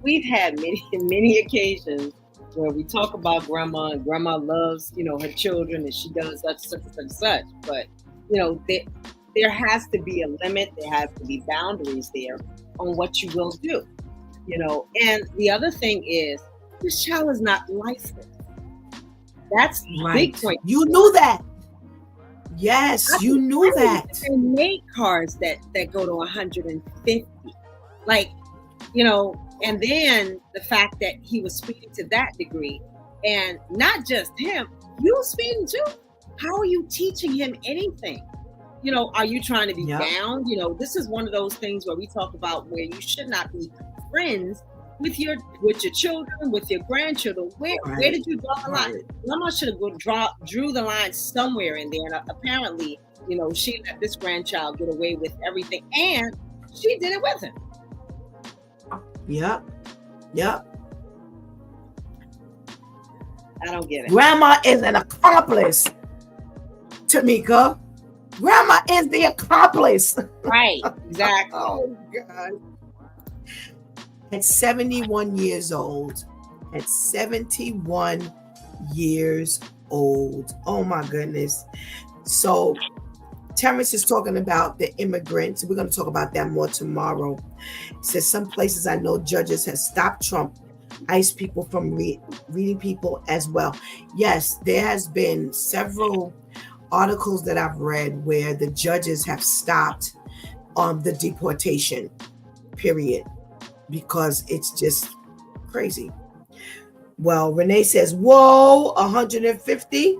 S5: we've had many occasions where we talk about grandma, and grandma loves, her children, and she does such and such. But there has to be a limit. There has to be boundaries there on what you will do. And the other thing is, this child is not licensed. That's the big point.
S2: You knew that. Yes, you knew that.
S5: They make cars that go to 150. And then the fact that he was speeding to that degree, and not just him, you speeding too. How are you teaching him anything? Are you trying to be down? This is one of those things where we talk about where you should not be friends with your children, with your grandchildren. Where did you draw the line? Grandma should have drew the line somewhere in there. And apparently, she let this grandchild get away with everything, and she did it with him.
S2: Yep.
S5: I don't get it.
S2: Grandma is an accomplice, Tamika. Grandma is the accomplice.
S5: Right, exactly.
S2: Oh, God. At 71 years old. Oh, my goodness. So, Terrence is talking about the immigrants. We're going to talk about that more tomorrow. He says some places I know judges have stopped Trump ICE people from reading people as well. Yes, there has been several articles that I've read where the judges have stopped the deportation, period, because it's just crazy. Well, Renee says, whoa, 150?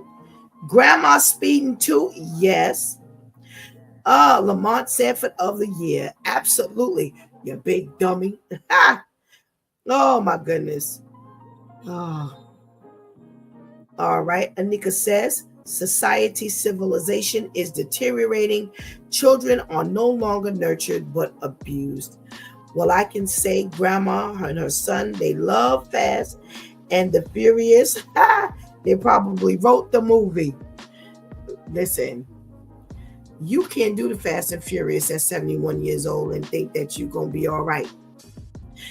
S2: Grandma speeding too? Yes. Lamont Sanford of the year. Absolutely. You big dummy. Oh, my goodness. Oh. All right. Anika says, society civilization is deteriorating. Children are no longer nurtured but abused. Well, I can say Grandma and her son, they love Fast and the Furious. They probably wrote the movie. Listen, you can't do the Fast and Furious at 71 years old and think that you're going to be all right.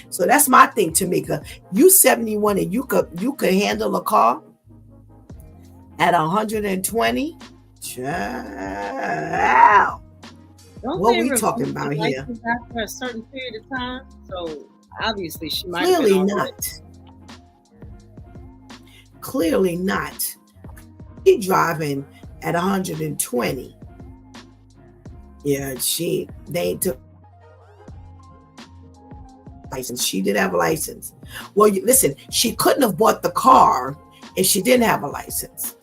S2: So that's my thing, Tamika. You 71 and you could handle a car at 120? Child. What we talking about here?
S5: After a certain period of time, so obviously she might
S2: clearly not. Clearly not. She driving at 120. Yeah, they took license. She did have a license. Well, listen, she couldn't have bought the car if she didn't have a license.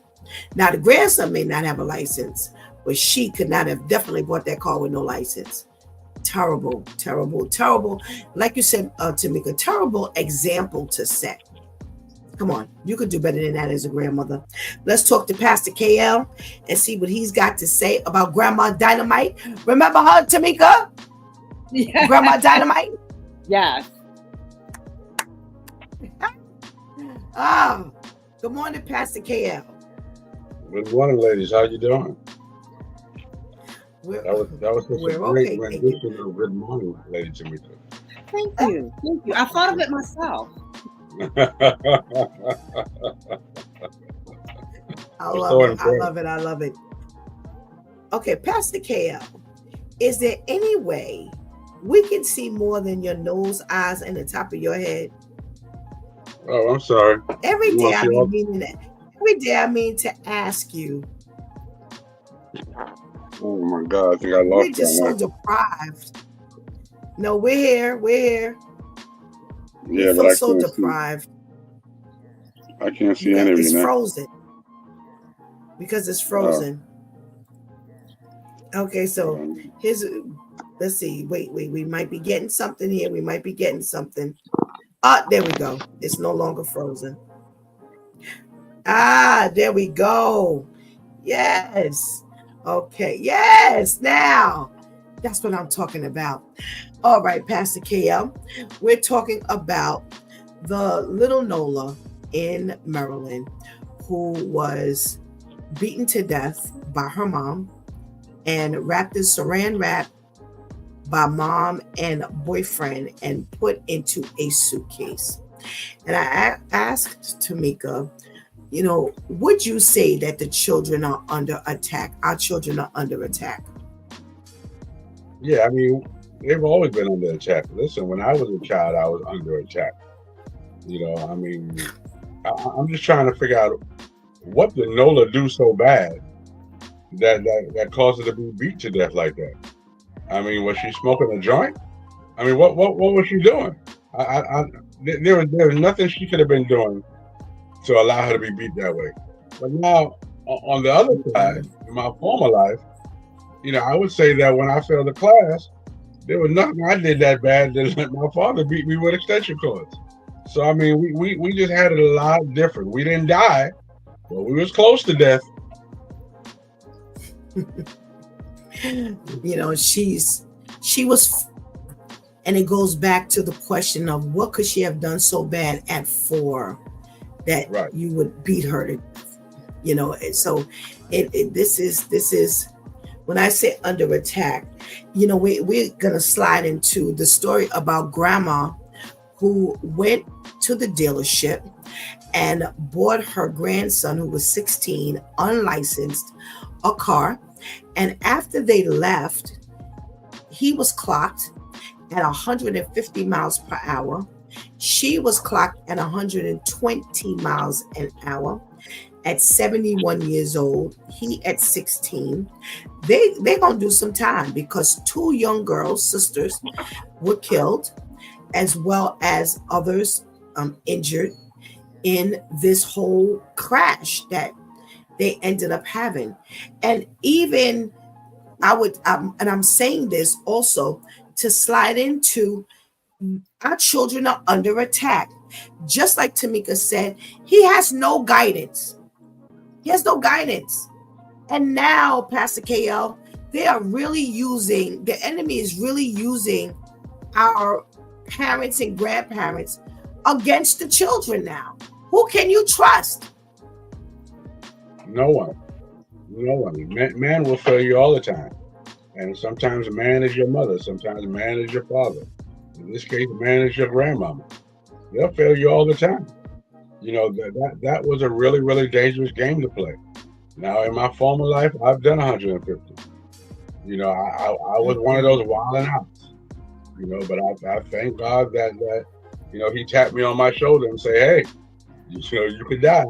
S2: Now the grandson may not have a license, but she could not have definitely bought that car with no license. Terrible. Like you said, Tamika, terrible example to set. Come on, you could do better than that as a grandmother. Let's talk to Pastor KL and see what he's got to say about Grandma Dynamite. Remember her, Tamika?
S5: Yeah.
S2: Grandma Dynamite?
S5: Yes.
S2: Good morning, Pastor KL.
S6: Good morning, ladies. How you doing? That was such a great rendition of good morning, Lady Tamika.
S5: Thank you. I thought of it myself.
S2: I love it. Okay, Pastor KL, is there any way we can see more than your nose, eyes, and the top of your head?
S6: Oh, I'm sorry.
S2: Every day I mean to ask you.
S6: Oh my God, I think I lost.
S2: We're just so deprived. No, we're here.
S6: Yeah, but I
S2: so
S6: can't
S2: deprived.
S6: I can't see any of you
S2: now. It's frozen. Because it's frozen. Okay, so let's see. Wait. We might be getting something here. There we go. It's no longer frozen. There we go. Yes. Okay. Yes. Now, that's what I'm talking about. All right, Pastor KL. We're talking about the little Nola in Maryland who was beaten to death by her mom and wrapped in saran wrap by mom and boyfriend and put into a suitcase. And I asked Tamika, Would you say that the children are under attack? Our children are under attack.
S6: Yeah, I mean, they've always been under attack. Listen, when I was a child, I was under attack. I mean, I'm just trying to figure out what did Nola do so bad that caused her to be beat to death like that. I mean, was she smoking a joint? I mean, what was she doing? There was nothing she could have been doing to allow her to be beat that way. But now, on the other side, in my former life, I would say that when I failed the class, there was nothing I did that bad that my father beat me with extension cords. So I mean, we just had it a lot different. We didn't die, but we was close to death.
S2: She was, and it goes back to the question of what could she have done so bad at 4 that
S6: Right.
S2: you would beat her to death, and so this is when I say under attack, we're gonna slide into the story about grandma who went to the dealership and bought her grandson, who was 16, unlicensed, a car. And after they left, he was clocked at 150 miles per hour. She was clocked at 120 miles an hour. At 71 years old, he at 16. They're gonna do some time because 2 young girls, sisters, were killed, as well as others injured in this whole crash that they ended up having. And even and I'm saying this also to slide into our children are under attack. Just like Tamika said, he has no guidance. He has no guidance. And now, Pastor KL, the enemy is really using our parents and grandparents against the children now. Who can you trust?
S6: No one. Man will fail you all the time. And sometimes man is your mother. Sometimes man is your father. In this case, man is your grandmama. They'll fail you all the time. That was a really, really dangerous game to play. Now, in my former life, I've done 150. I was one of those wilding outs. But I thank God that he tapped me on my shoulder and say, hey, you could die.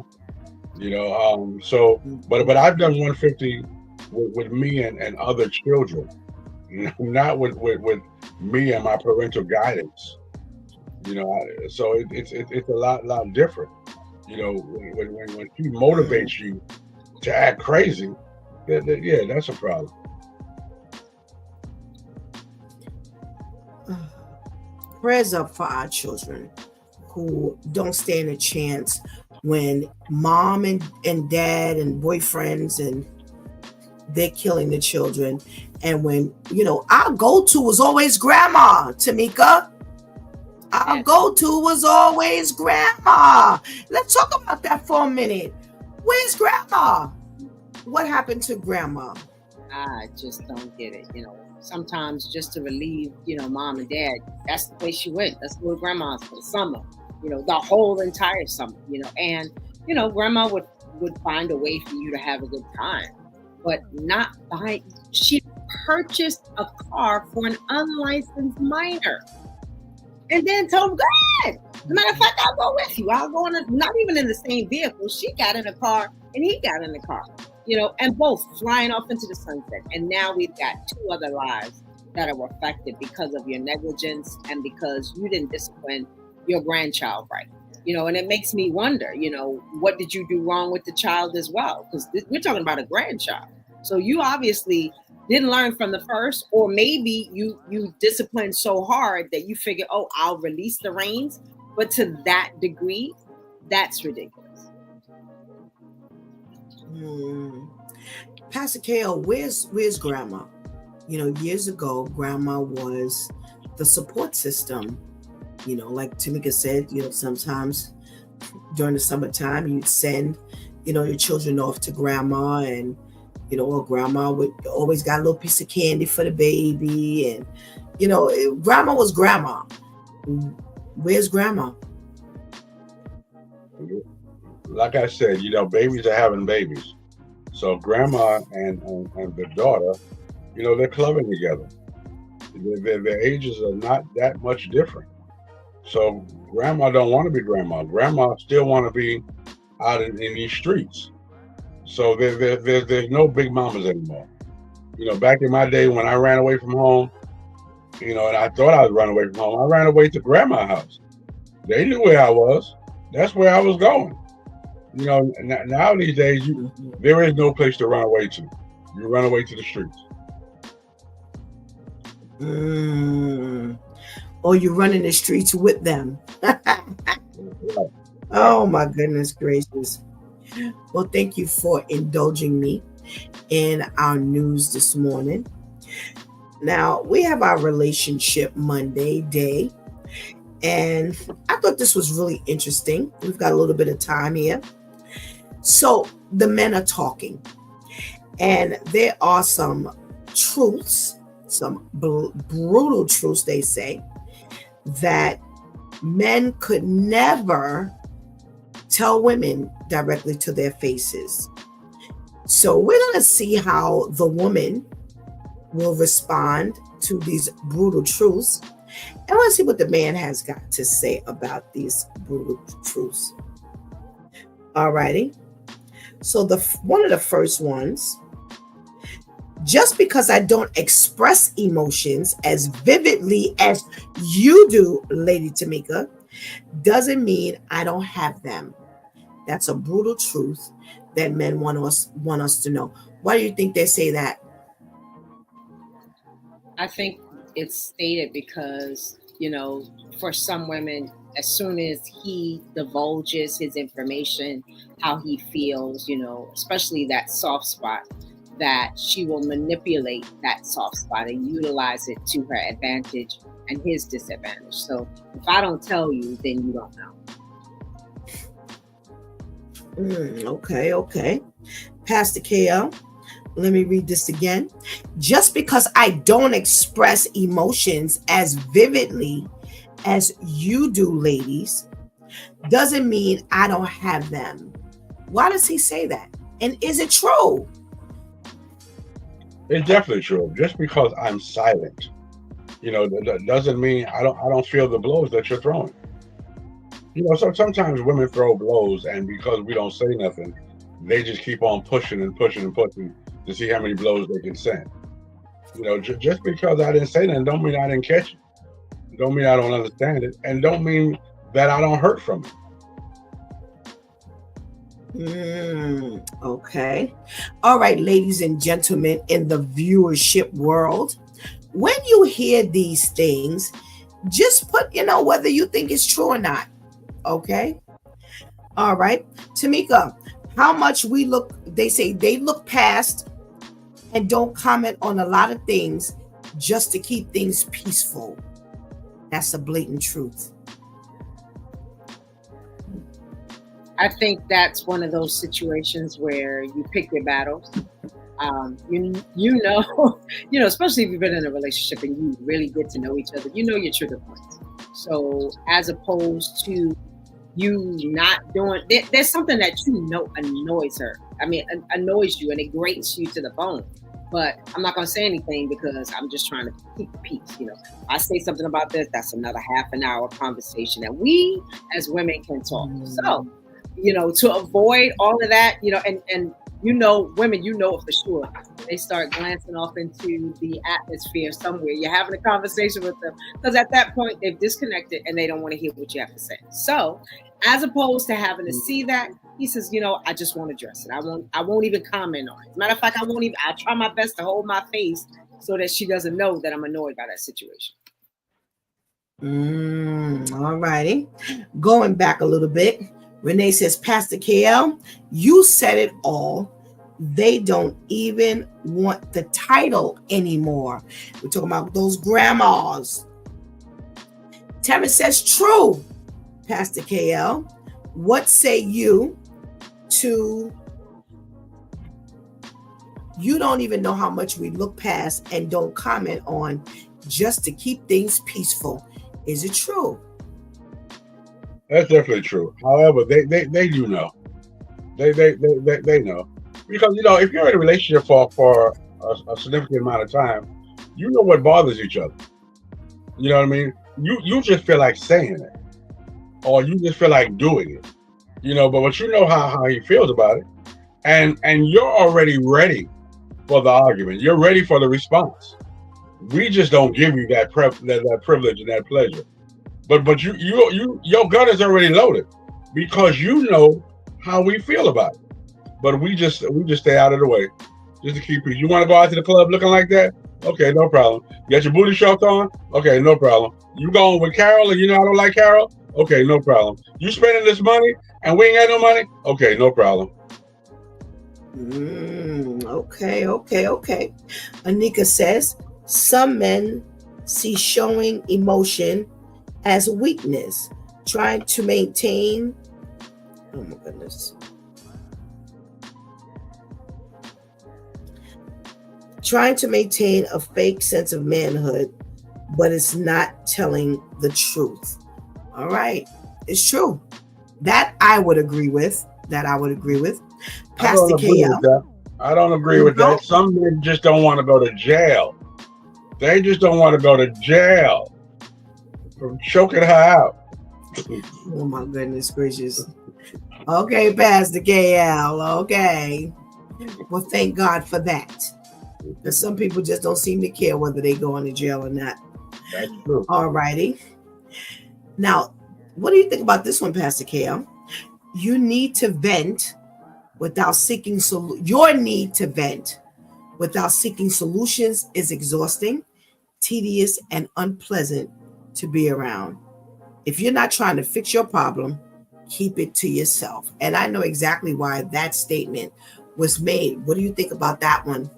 S6: But I've done 150 with me and other children, not with me and my parental guidance. So it's a lot different. When she motivates you to act crazy, yeah, that's a problem.
S2: Prayers up for our children who don't stand a chance when mom and dad and boyfriends and they're killing the children. And when, our go-to was always grandma, Tamika. Our go-to was always grandma. Let's talk about that for a minute. Where's grandma? What happened to grandma?
S5: I just don't get it. Sometimes just to relieve, mom and dad, that's the place she went. That's where grandma's for the summer, the whole entire summer, and, grandma would find a way for you to have a good time, but not buy. She purchased a car for an unlicensed minor and then told him, go ahead. As a matter of fact, I'll go with you. I'll go not even in the same vehicle. She got in a car and he got in the car. And both flying off into the sunset. And now we've got 2 other lives that are affected because of your negligence and because you didn't discipline your grandchild right. And it makes me wonder, what did you do wrong with the child as well? Because we're talking about a grandchild. So you obviously didn't learn from the first, or maybe you disciplined so hard that you figure, oh, I'll release the reins. But to that degree, that's ridiculous.
S2: Pastor KL, where's grandma? Years ago, grandma was the support system. Like Tamika said, sometimes during the summertime, you'd send, your children off to grandma, and, or grandma would always got a little piece of candy for the baby. And, grandma was grandma. Where's grandma?
S6: like I said, babies are having babies. So grandma and the daughter, they're clubbing together. Their ages are not that much different. So grandma don't want to be grandma. Grandma still want to be out in these streets. So there's no big mamas anymore. Back in my day when I ran away from home, and I thought I was running away from home, I ran away to grandma's house. They knew where I was. That's where I was going. Now these days, there is no place to run away to. You run away to the streets.
S2: Or you run in the streets with them. Oh my goodness gracious. Well, thank you for indulging me in our news this morning. Now, we have our Relationship Monday day, and I thought this was really interesting. We've got a little bit of time here. So the men are talking, and there are some truths, some brutal truths, they say, that men could never tell women directly to their faces. So we're going to see how the woman will respond to these brutal truths. And I want to see what the man has got to say about these brutal truths. All righty. So one of the first ones, just because I don't express emotions as vividly as you do, Lady Tamika, doesn't mean I don't have them. That's a brutal truth that men want us to know. Why do you think they say that?
S5: I think it's stated because, for some women, as soon as he divulges his information, how he feels, especially that soft spot, that she will manipulate that soft spot and utilize it to her advantage and his disadvantage. So if I don't tell you, then you don't know.
S2: Okay. Pastor KL, let me read this again. Just because I don't express emotions as vividly as you do, ladies, doesn't mean I don't have them. Why does he say that? And is it true?
S6: It's definitely true. Just because I'm silent, that doesn't mean I don't feel the blows that you're throwing. So sometimes women throw blows, and because we don't say nothing, they just keep on pushing and pushing and pushing to see how many blows they can send. Just because I didn't say nothing don't mean I didn't catch it. Don't mean I don't understand it, and don't mean that I don't hurt from it.
S2: Okay. All right, ladies and gentlemen in the viewership world, when you hear these things, just put, whether you think it's true or not. Okay. All right. Tamika, how much they say they look past and don't comment on a lot of things just to keep things peaceful. That's a blatant truth.
S5: I think that's one of those situations where you pick your battles. Especially if you've been in a relationship and you really get to know each other, your trigger points. So as opposed to you not doing, there's something that annoys her. Annoys you and it grates you to the bone. But I'm not going to say anything because I'm just trying to keep the peace. I say something about this, that's another half an hour conversation that we as women can talk. So, to avoid all of that, and women, it for sure. They start glancing off into the atmosphere somewhere. You're having a conversation with them because at that point they've disconnected and they don't want to hear what you have to say. So, as opposed to having to see that, he says, I just won't address it. I won't even comment on it. As a matter of fact, I'll try my best to hold my face so that she doesn't know that I'm annoyed by that situation.
S2: All righty. Going back a little bit, Renee says, Pastor KL, you said it all. They don't even want the title anymore. We're talking about those grandmas. Tamara says, true, Pastor KL. What say you to, you don't even know how much we look past and don't comment on just to keep things peaceful. Is it true?
S6: That's definitely true. However, they do know. They know. Because, if you're in a relationship for a significant amount of time, you know what bothers each other. You know what I mean? You just feel like saying it, or you just feel like doing it. But you know how he feels about it, and you're already ready for the argument. You're ready for the response. We just don't give you that privilege and that pleasure. But your gun is already loaded because you know how we feel about it. But we just stay out of the way just to keep it. You want to go out to the club looking like that? Okay, no problem. You got your booty shorts on? Okay, no problem. You going with Carol and you know I don't like Carol? Okay, no problem. You spending this money and we ain't got no money? Okay, no problem.
S2: Okay. Anika says, some men see showing emotion as weakness, trying to maintain, oh my goodness, trying to maintain a fake sense of manhood, but it's not telling the truth. All right, it's true. That I would agree with. Pastor KL.
S6: I don't agree with that. Some men just don't want to go to jail. They just don't want to go to jail from choking her out.
S2: Oh my goodness gracious. Okay, Pastor KL. Okay. Well, thank God for that. Because some people just don't seem to care whether they go into jail or not.
S6: That's true.
S2: All righty. Now, what do you think about this one, Pastor KL? You need to vent without seeking your need to vent without seeking solutions is exhausting, tedious, and unpleasant to be around. If you're not trying to fix your problem, keep it to yourself. And I know exactly why that statement was made. What do you think about that one?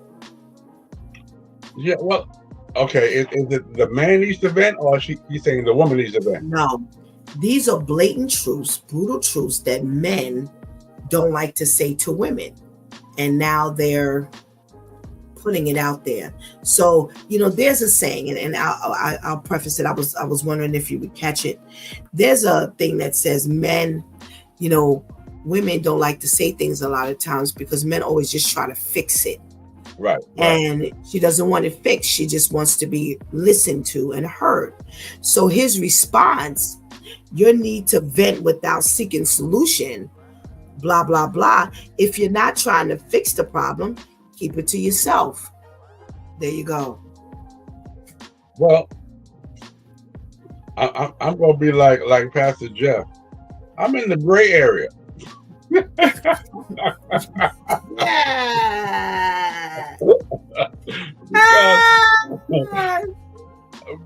S6: Yeah, well, okay. Is it the man needs to vent, or he's saying the woman needs to vent?
S2: No, these are blatant truths, brutal truths that men don't like to say to women, and now they're putting it out there. So there's a saying, and I'll preface it. I was wondering if you would catch it. There's a thing that says men, women don't like to say things a lot of times because men always just try to fix it.
S6: Right.
S2: And she doesn't want it fixed. She just wants to be listened to and heard. So his response, your need to vent without seeking solution, blah, blah, blah. If you're not trying to fix the problem, keep it to yourself. There you go.
S6: Well, I'm going to be like Pastor Jeff. I'm in the gray area.
S2: Yeah.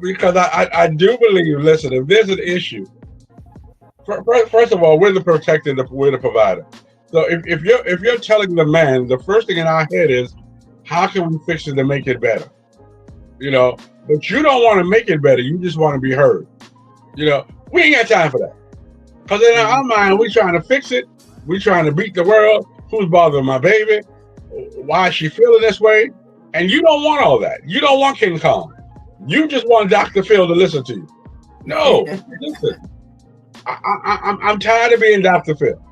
S6: because I do believe, listen, if there's an issue, first of all, we're the protector, we're the provider. So if you're telling the man, the first thing in our head is, how can we fix it to make it better? But you don't want to make it better. You just want to be heard. We ain't got time for that. Because in our mind, we're trying to fix it. We're trying to beat the world. Who's bothering my baby? Why is she feeling this way? And you don't want all that. You don't want King Kong. You just want Dr. Phil to listen to you. No, listen. I'm tired of being Dr. Phil.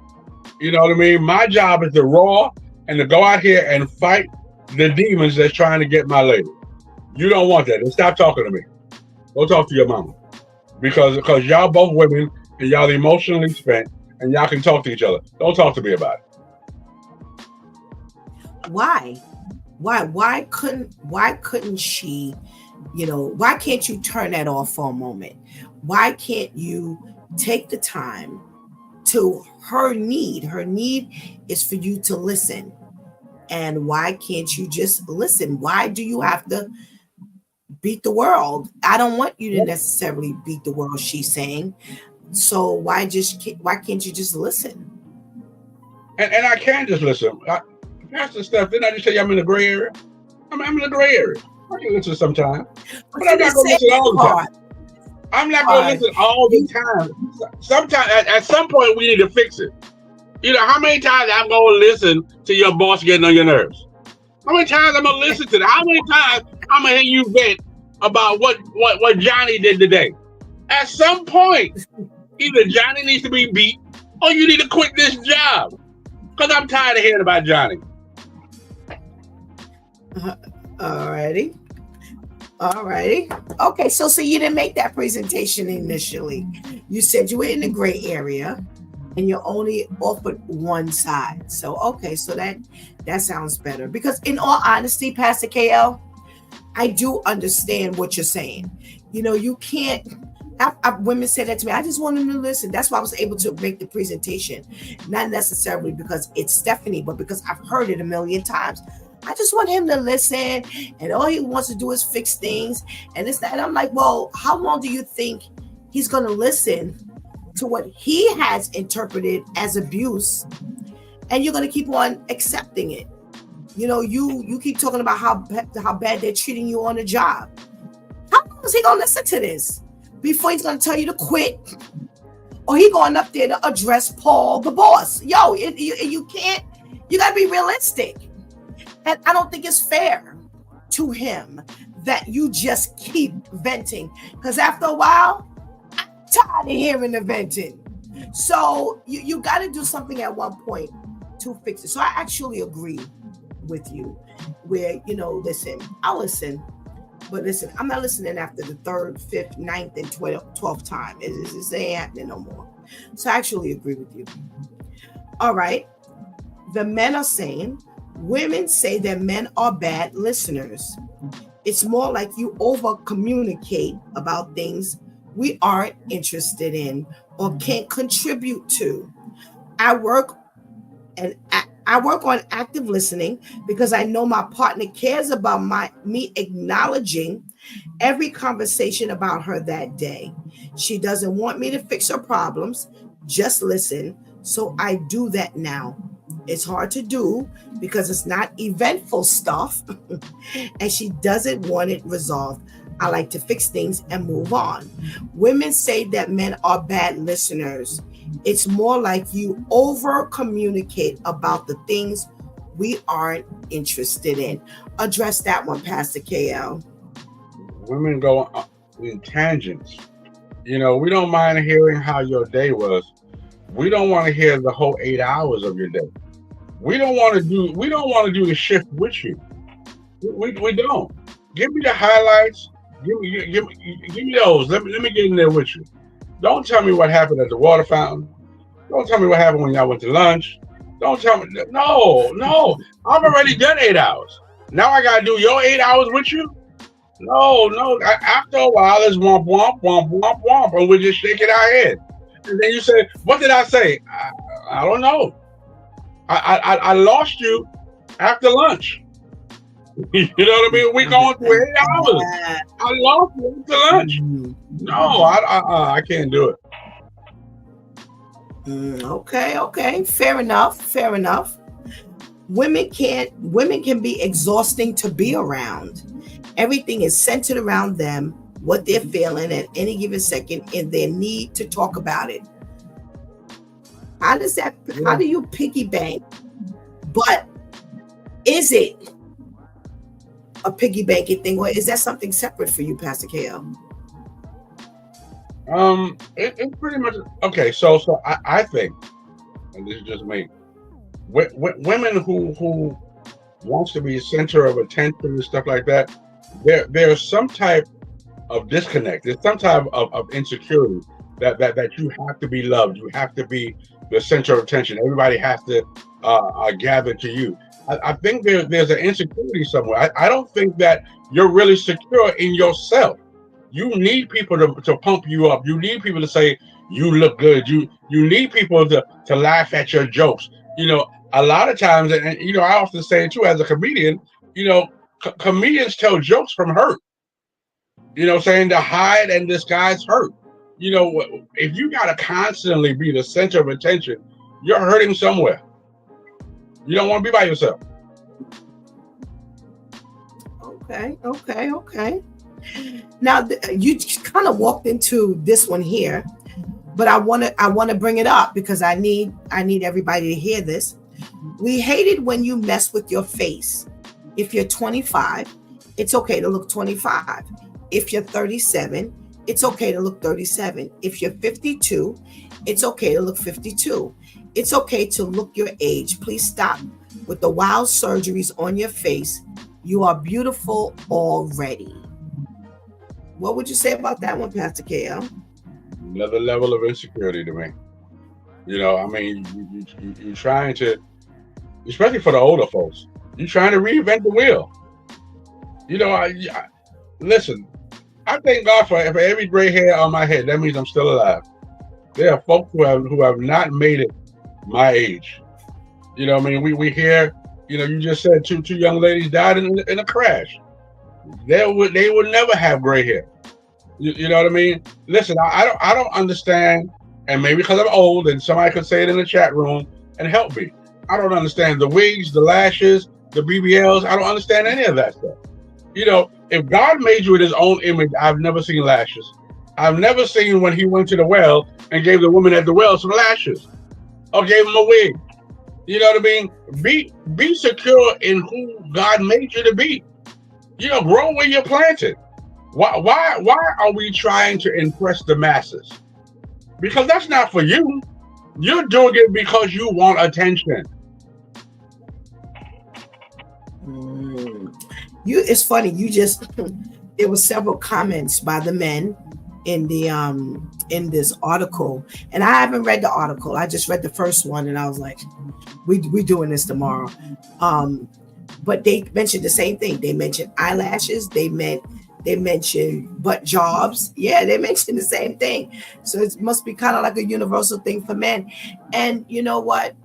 S6: You know what I mean? My job is to roar and to go out here and fight the demons that's trying to get my lady. You don't want that. And stop talking to me. Go talk to your mama. Because y'all both women and y'all emotionally spent and y'all can talk to each other. Don't talk to me about it.
S2: Why couldn't she, why can't you turn that off for a moment? Why can't you take the time to her need is for you to listen? And why can't you just listen? Why do you have to beat the world? I don't want you to necessarily beat the world, she's saying. So why can't you just listen?
S6: And I can just listen. Pastor Steph, didn't I just tell you I'm in the gray area? I'm in the gray area. I can listen sometimes. But I'm not going to listen all the time. I'm not going to listen all the time. Sometimes, at some point, we need to fix it. How many times I'm going to listen to your boss getting on your nerves? How many times I'm going to listen to that? How many times I'm going to hear you vent about what Johnny did today? At some point, either Johnny needs to be beat or you need to quit this job. Because I'm tired of hearing about Johnny.
S2: Alrighty. Okay, so you didn't make that presentation initially. You said you were in the gray area and you only offered one side. So okay, so that sounds better. Because in all honesty, Pastor KL, I do understand what you're saying. You can't. Women say that to me. I just want them to listen. That's why I was able to make the presentation, not necessarily because it's Stephanie, but because I've heard it a million times. I just want him to listen, and all he wants to do is fix things, and it's that. And I'm like, well, how long do you think he's going to listen to what he has interpreted as abuse, and you're going to keep on accepting it? You keep talking about how bad they're treating you on the job. How long is he going to listen to this before he's going to tell you to quit? Or he going up there to address Paul, the boss? Yo, you can't. You got to be realistic. And I don't think it's fair to him that you just keep venting. Because after a while, I'm tired of hearing the venting. So you got to do something at one point to fix it. So I actually agree with you where, listen, I'll listen. But listen, I'm not listening after the 3rd, 5th, 9th, and 12th time. It ain't happening no more. So I actually agree with you. All right. The men are saying, women say that men are bad listeners. It's more like you over communicate about things we aren't interested in or can't contribute to. I work on active listening because I know my partner cares about me acknowledging every conversation about her that day. She doesn't want me to fix her problems, just listen. So I do that now. It's hard to do because it's not eventful stuff and she doesn't want it resolved. I like to fix things and move on. Women say that men are bad listeners. It's more like you over communicate about the things we aren't interested in. Address that one, Pastor KL.
S6: Women go in tangents. We don't mind hearing how your day was. We don't want to hear the whole 8 hours of your day. We don't want to do the shift with you. We don't. Give me the highlights. Give me those. Let me get in there with you. Don't tell me what happened at the water fountain. Don't tell me what happened when y'all went to lunch. Don't tell me. No. I've already done 8 hours. Now I gotta do your 8 hours with you. No. After a while, it's womp womp womp womp womp, and we're just shaking our head. And then you say, "What did I say?" I don't know. I lost you after lunch. You know what I mean? We going through 8 hours. I lost you after lunch. No, I can't do it.
S2: Okay. Fair enough. Women can be exhausting to be around. Everything is centered around them, what they're feeling at any given second, and their need to talk about it. How do you piggy bank? But is it a piggy banking thing, or is that something separate for you, Pastor KL?
S6: It's pretty much okay. So I think, and this is just me, women who wants to be center of attention and stuff like that, there's some type of disconnect. There's some type of insecurity that you have to be loved. You have to be the center of attention. Everybody has to gather to you. I think there's an insecurity somewhere. I don't think that you're really secure in yourself. You need people to pump you up. You need people to say you look good. You need people to laugh at your jokes. A lot of times, and I often say too, as a comedian, comedians tell jokes from hurt. Saying to hide and disguise hurt. If you gotta constantly be the center of attention, you're hurting somewhere. You don't want to be by yourself.
S2: Okay. Now you kind of walked into this one here, but I want to bring it up because I need everybody to hear this. We hate it when you mess with your face. If you're 25, it's okay to look 25. If you're 37, it's okay to look 37. If you're 52, it's okay to look 52. It's okay to look your age. Please stop with the wild surgeries on your face. You are beautiful already. What would you say about that one, Pastor KL?
S6: Another level of insecurity to me. You know, I mean, you're trying to, especially for the older folks, you're trying to reinvent the wheel. You know, listen, I thank God for every gray hair on my head. That means I'm still alive. There are folks who have not made it my age. You know, I mean, we hear, you know, you just said two young ladies died in a crash. They would never have gray hair. You know what I mean? Listen, I don't understand, and maybe because I'm old, and somebody could say it in the chat room and help me. I don't understand the wigs, the lashes, the BBLs. I don't understand any of that stuff. You know, if God made you in His own image, I've never seen lashes. I've never seen when He went to the well and gave the woman at the well some lashes, or gave him a wig. You know what I mean? Be secure in who God made you to be. You know, grow where you're planted. Why are we trying to impress the masses? Because that's not for you. You're doing it because you want attention.
S2: It's funny. You just there were several comments by the men in the in this article, and I haven't read the article. I just read the first one, and I was like, we doing this tomorrow. But they mentioned the same thing. They mentioned eyelashes. They mentioned butt jobs. Yeah, they mentioned the same thing. So it must be kind of like a universal thing for men. And you know what?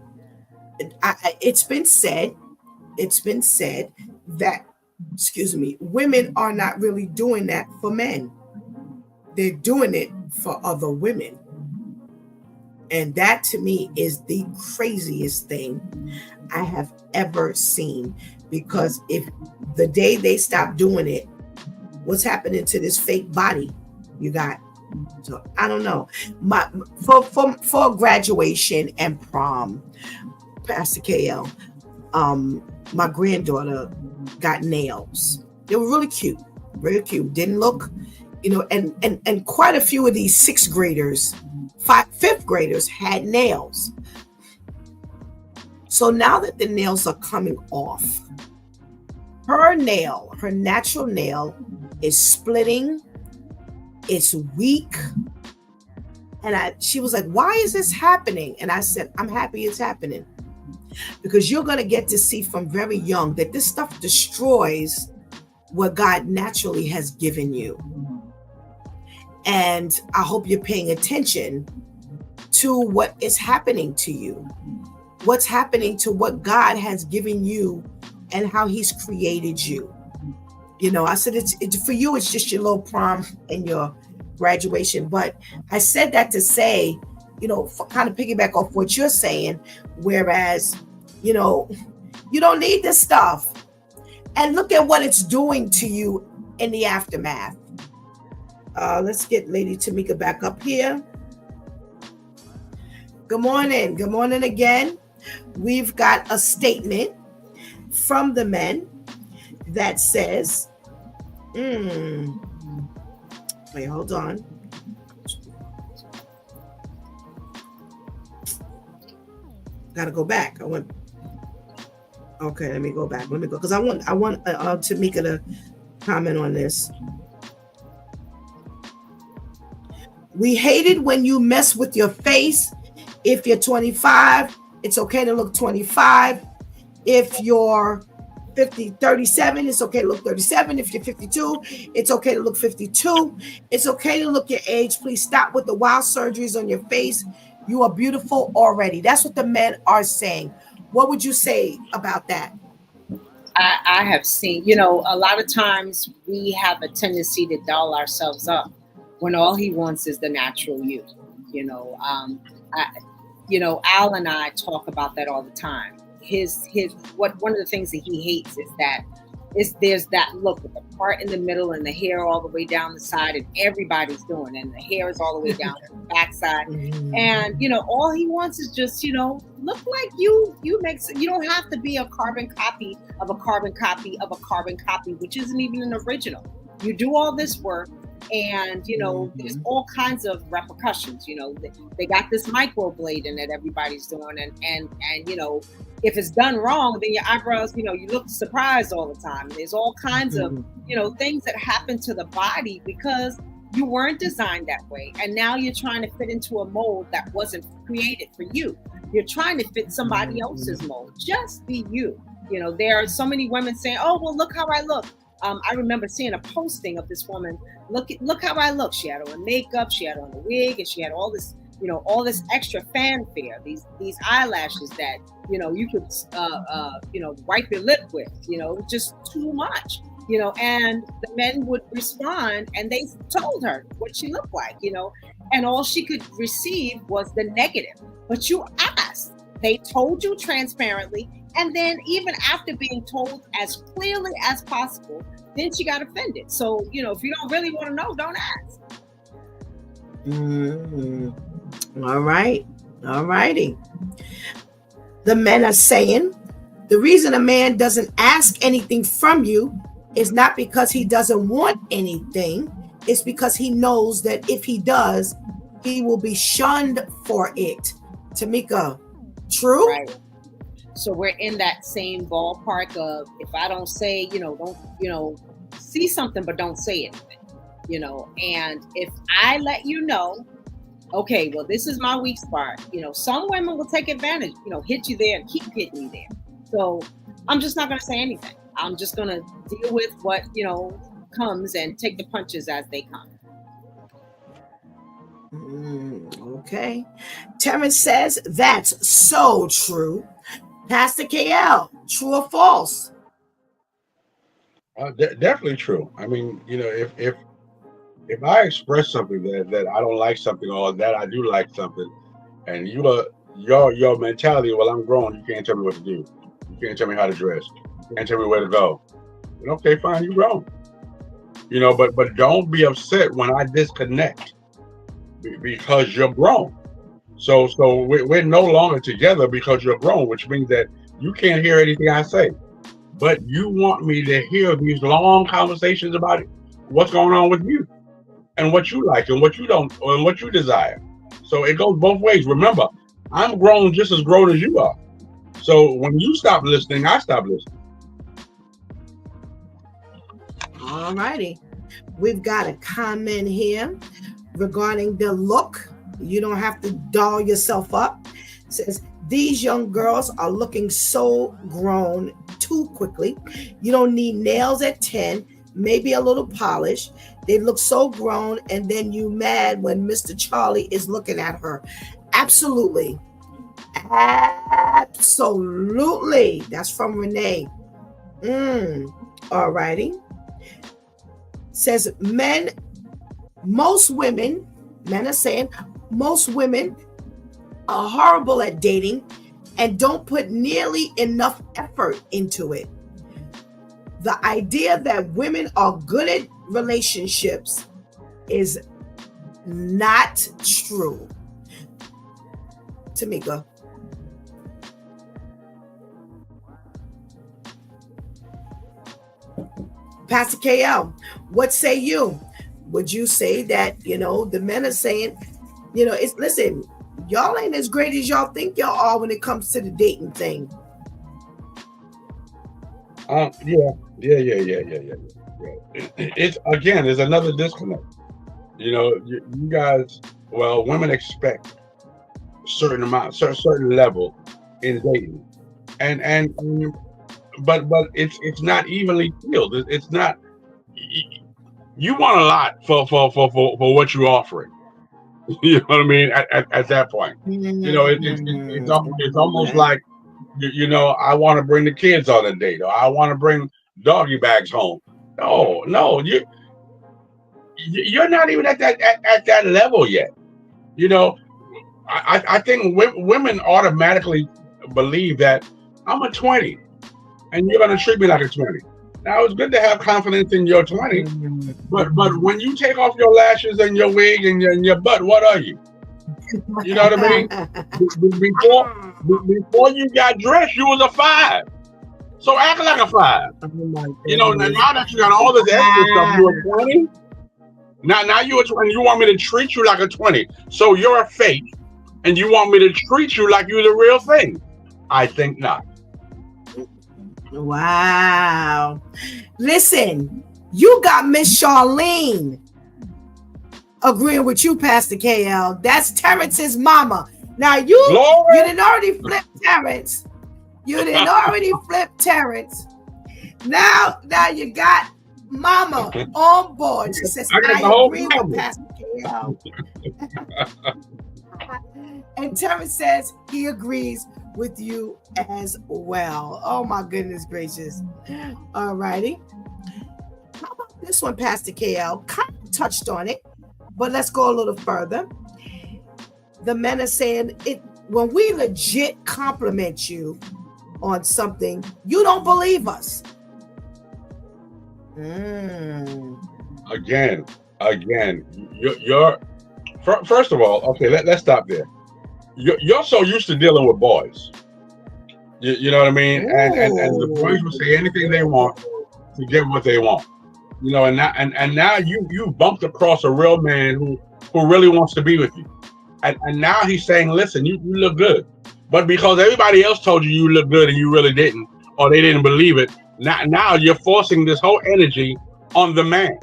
S2: It's been said that, excuse me, women are not really doing that for men. They're doing it for other women. And that to me is the craziest thing I have ever seen. Because if the day they stop doing it, what's happening to this fake body you got? So I don't know. For graduation and prom, Pastor KL, my granddaughter got nails. They were really cute, very cute. Didn't look, you know, and quite a few of these sixth graders, fifth graders had nails. So now that the nails are coming off, her natural nail is splitting. It's weak. And she was like, why is this happening? And I said, I'm happy it's happening. Because you're going to get to see from very young that this stuff destroys what God naturally has given you. And I hope you're paying attention to what is happening to you. What's happening to what God has given you and how He's created you. You know, I said it's for you, it's just your little prom and your graduation. But I said that to say, you know, kind of piggyback off what you're saying, whereas, you know, you don't need this stuff. And look at what it's doing to you in the aftermath. Let's get Lady Tamika back up here. Good morning. Good morning again. We've got a statement from the men that says, wait, hold on. Gotta go back. Okay, let me go back. Let me go, because I want Tamika to comment on this. We hate it when you mess with your face. If you're 25, it's okay to look 25. If you're 37, it's okay to look 37. If you're 52, it's okay to look 52. It's okay to look your age. Please stop with the wild surgeries on your face. You are beautiful already. That's what the men are saying. What would you say about that?
S5: I have seen, you know, a lot of times we have a tendency to doll ourselves up when all he wants is the natural you. You know, Al and I talk about that all the time. One of the things that he hates is that there's that look with the part in the middle and the hair all the way down the side, and everybody's doing it, and the hair is all the way down to the backside. And, you know, all he wants is just, you know, look like you don't have to be a carbon copy of a carbon copy of a carbon copy, which isn't even an original. You do all this work, And there's all kinds of repercussions. They got this microblading that everybody's doing, and if it's done wrong, then your eyebrows, you look surprised all the time. There's all kinds of things that happen to the body because you weren't designed that way, and now you're trying to fit into a mold that wasn't created for you. You're trying to fit somebody else's mold. Just be you. There are so many women saying, "Oh, well, look how I look." I remember seeing a posting of this woman. Look how I look. She had on makeup, she had on a wig, and she had all this, all this extra fanfare. These eyelashes that you could wipe your lip with. Just too much. And the men would respond, and they told her what she looked like. And all she could receive was the negative. But you asked. They told you transparently. And then even after being told as clearly as possible, then she got offended. So, if you don't really want to know, don't ask.
S2: All right. All righty. The men are saying the reason a man doesn't ask anything from you is not because he doesn't want anything. It's because he knows that if he does, he will be shunned for it. Tamika, true? Right.
S5: So we're in that same ballpark of if I don't say, don't, see something, but don't say anything, and if I let you know, okay, well, this is my weak spot. Some women will take advantage, hit you there and keep hitting you there. So I'm just not going to say anything. I'm just going to deal with what, comes and take the punches as they come.
S2: Okay. Terrence says that's so true. Pastor KL, true or false?
S6: Definitely true. I mean, if I express something that I don't like something or that I do like something, and your mentality, well, I'm grown, you can't tell me what to do. You can't tell me how to dress. You can't tell me where to go. Okay, fine, you grown. But don't be upset when I disconnect because you're grown. So we're no longer together because you're grown, which means that you can't hear anything I say. But you want me to hear these long conversations about what's going on with you and what you like and what you don't and what you desire. So it goes both ways. Remember, I'm grown just as grown as you are. So when you stop listening, I stop listening.
S2: All righty. We've got a comment here regarding the look. You don't have to doll yourself up. It says, these young girls are looking so grown too quickly. You don't need nails at 10, maybe a little polish. They look so grown, and then you mad when Mr. Charlie is looking at her. Absolutely. Absolutely. That's from Renee. All righty. Says men are saying most women are horrible at dating and don't put nearly enough effort into it. The idea that women are good at relationships is not true. Tamika. Pastor KL, what say you? Would you say that, the men are saying, listen, y'all ain't as great as y'all think y'all are when it comes to the dating thing?
S6: Yeah. It's again, there's another disconnect. You guys, well, women expect certain level in dating, but it's not evenly filled. It's not. You want a lot for what you're offering. You know what I mean? At that point, it's almost like I want to bring the kids on a date, or I want to bring doggy bags home. No, you're not even at that level yet. I think women automatically believe that I'm a 20, and you're going to treat me like a 20. Now, it's good to have confidence in your 20, but when you take off your lashes and your wig and your butt, what are you? You know what I mean? Before you got dressed, you was a 5. So act like a 5. Now that you got all this extra stuff, you're a 20. Now you're a 20. You want me to treat you like a 20. So you're a fake, and you want me to treat you like you're the real thing. I think not.
S2: Wow. Listen, you got Miss Charlene agreeing with you, Pastor KL. That's Terrence's mama. Now you didn't already flip Terrence. You didn't already flip Terrence. Now you got Mama on board. She says, I agree with Pastor KL. And Terrence says he agrees with you as well. Oh my goodness gracious. All righty. How about this one, Pastor KL? Kind of touched on it, but let's go a little further. The men are saying it when we legit compliment you on something, you don't believe us.
S6: Again, you're first of all, okay, let's stop there. You're so used to dealing with boys. You know what I mean? And the boys will say anything they want to get what they want. You know, and now you bumped across a real man who really wants to be with you. And now he's saying, listen, you look good. But because everybody else told you look good and you really didn't, or they didn't believe it, now you're forcing this whole energy on the man.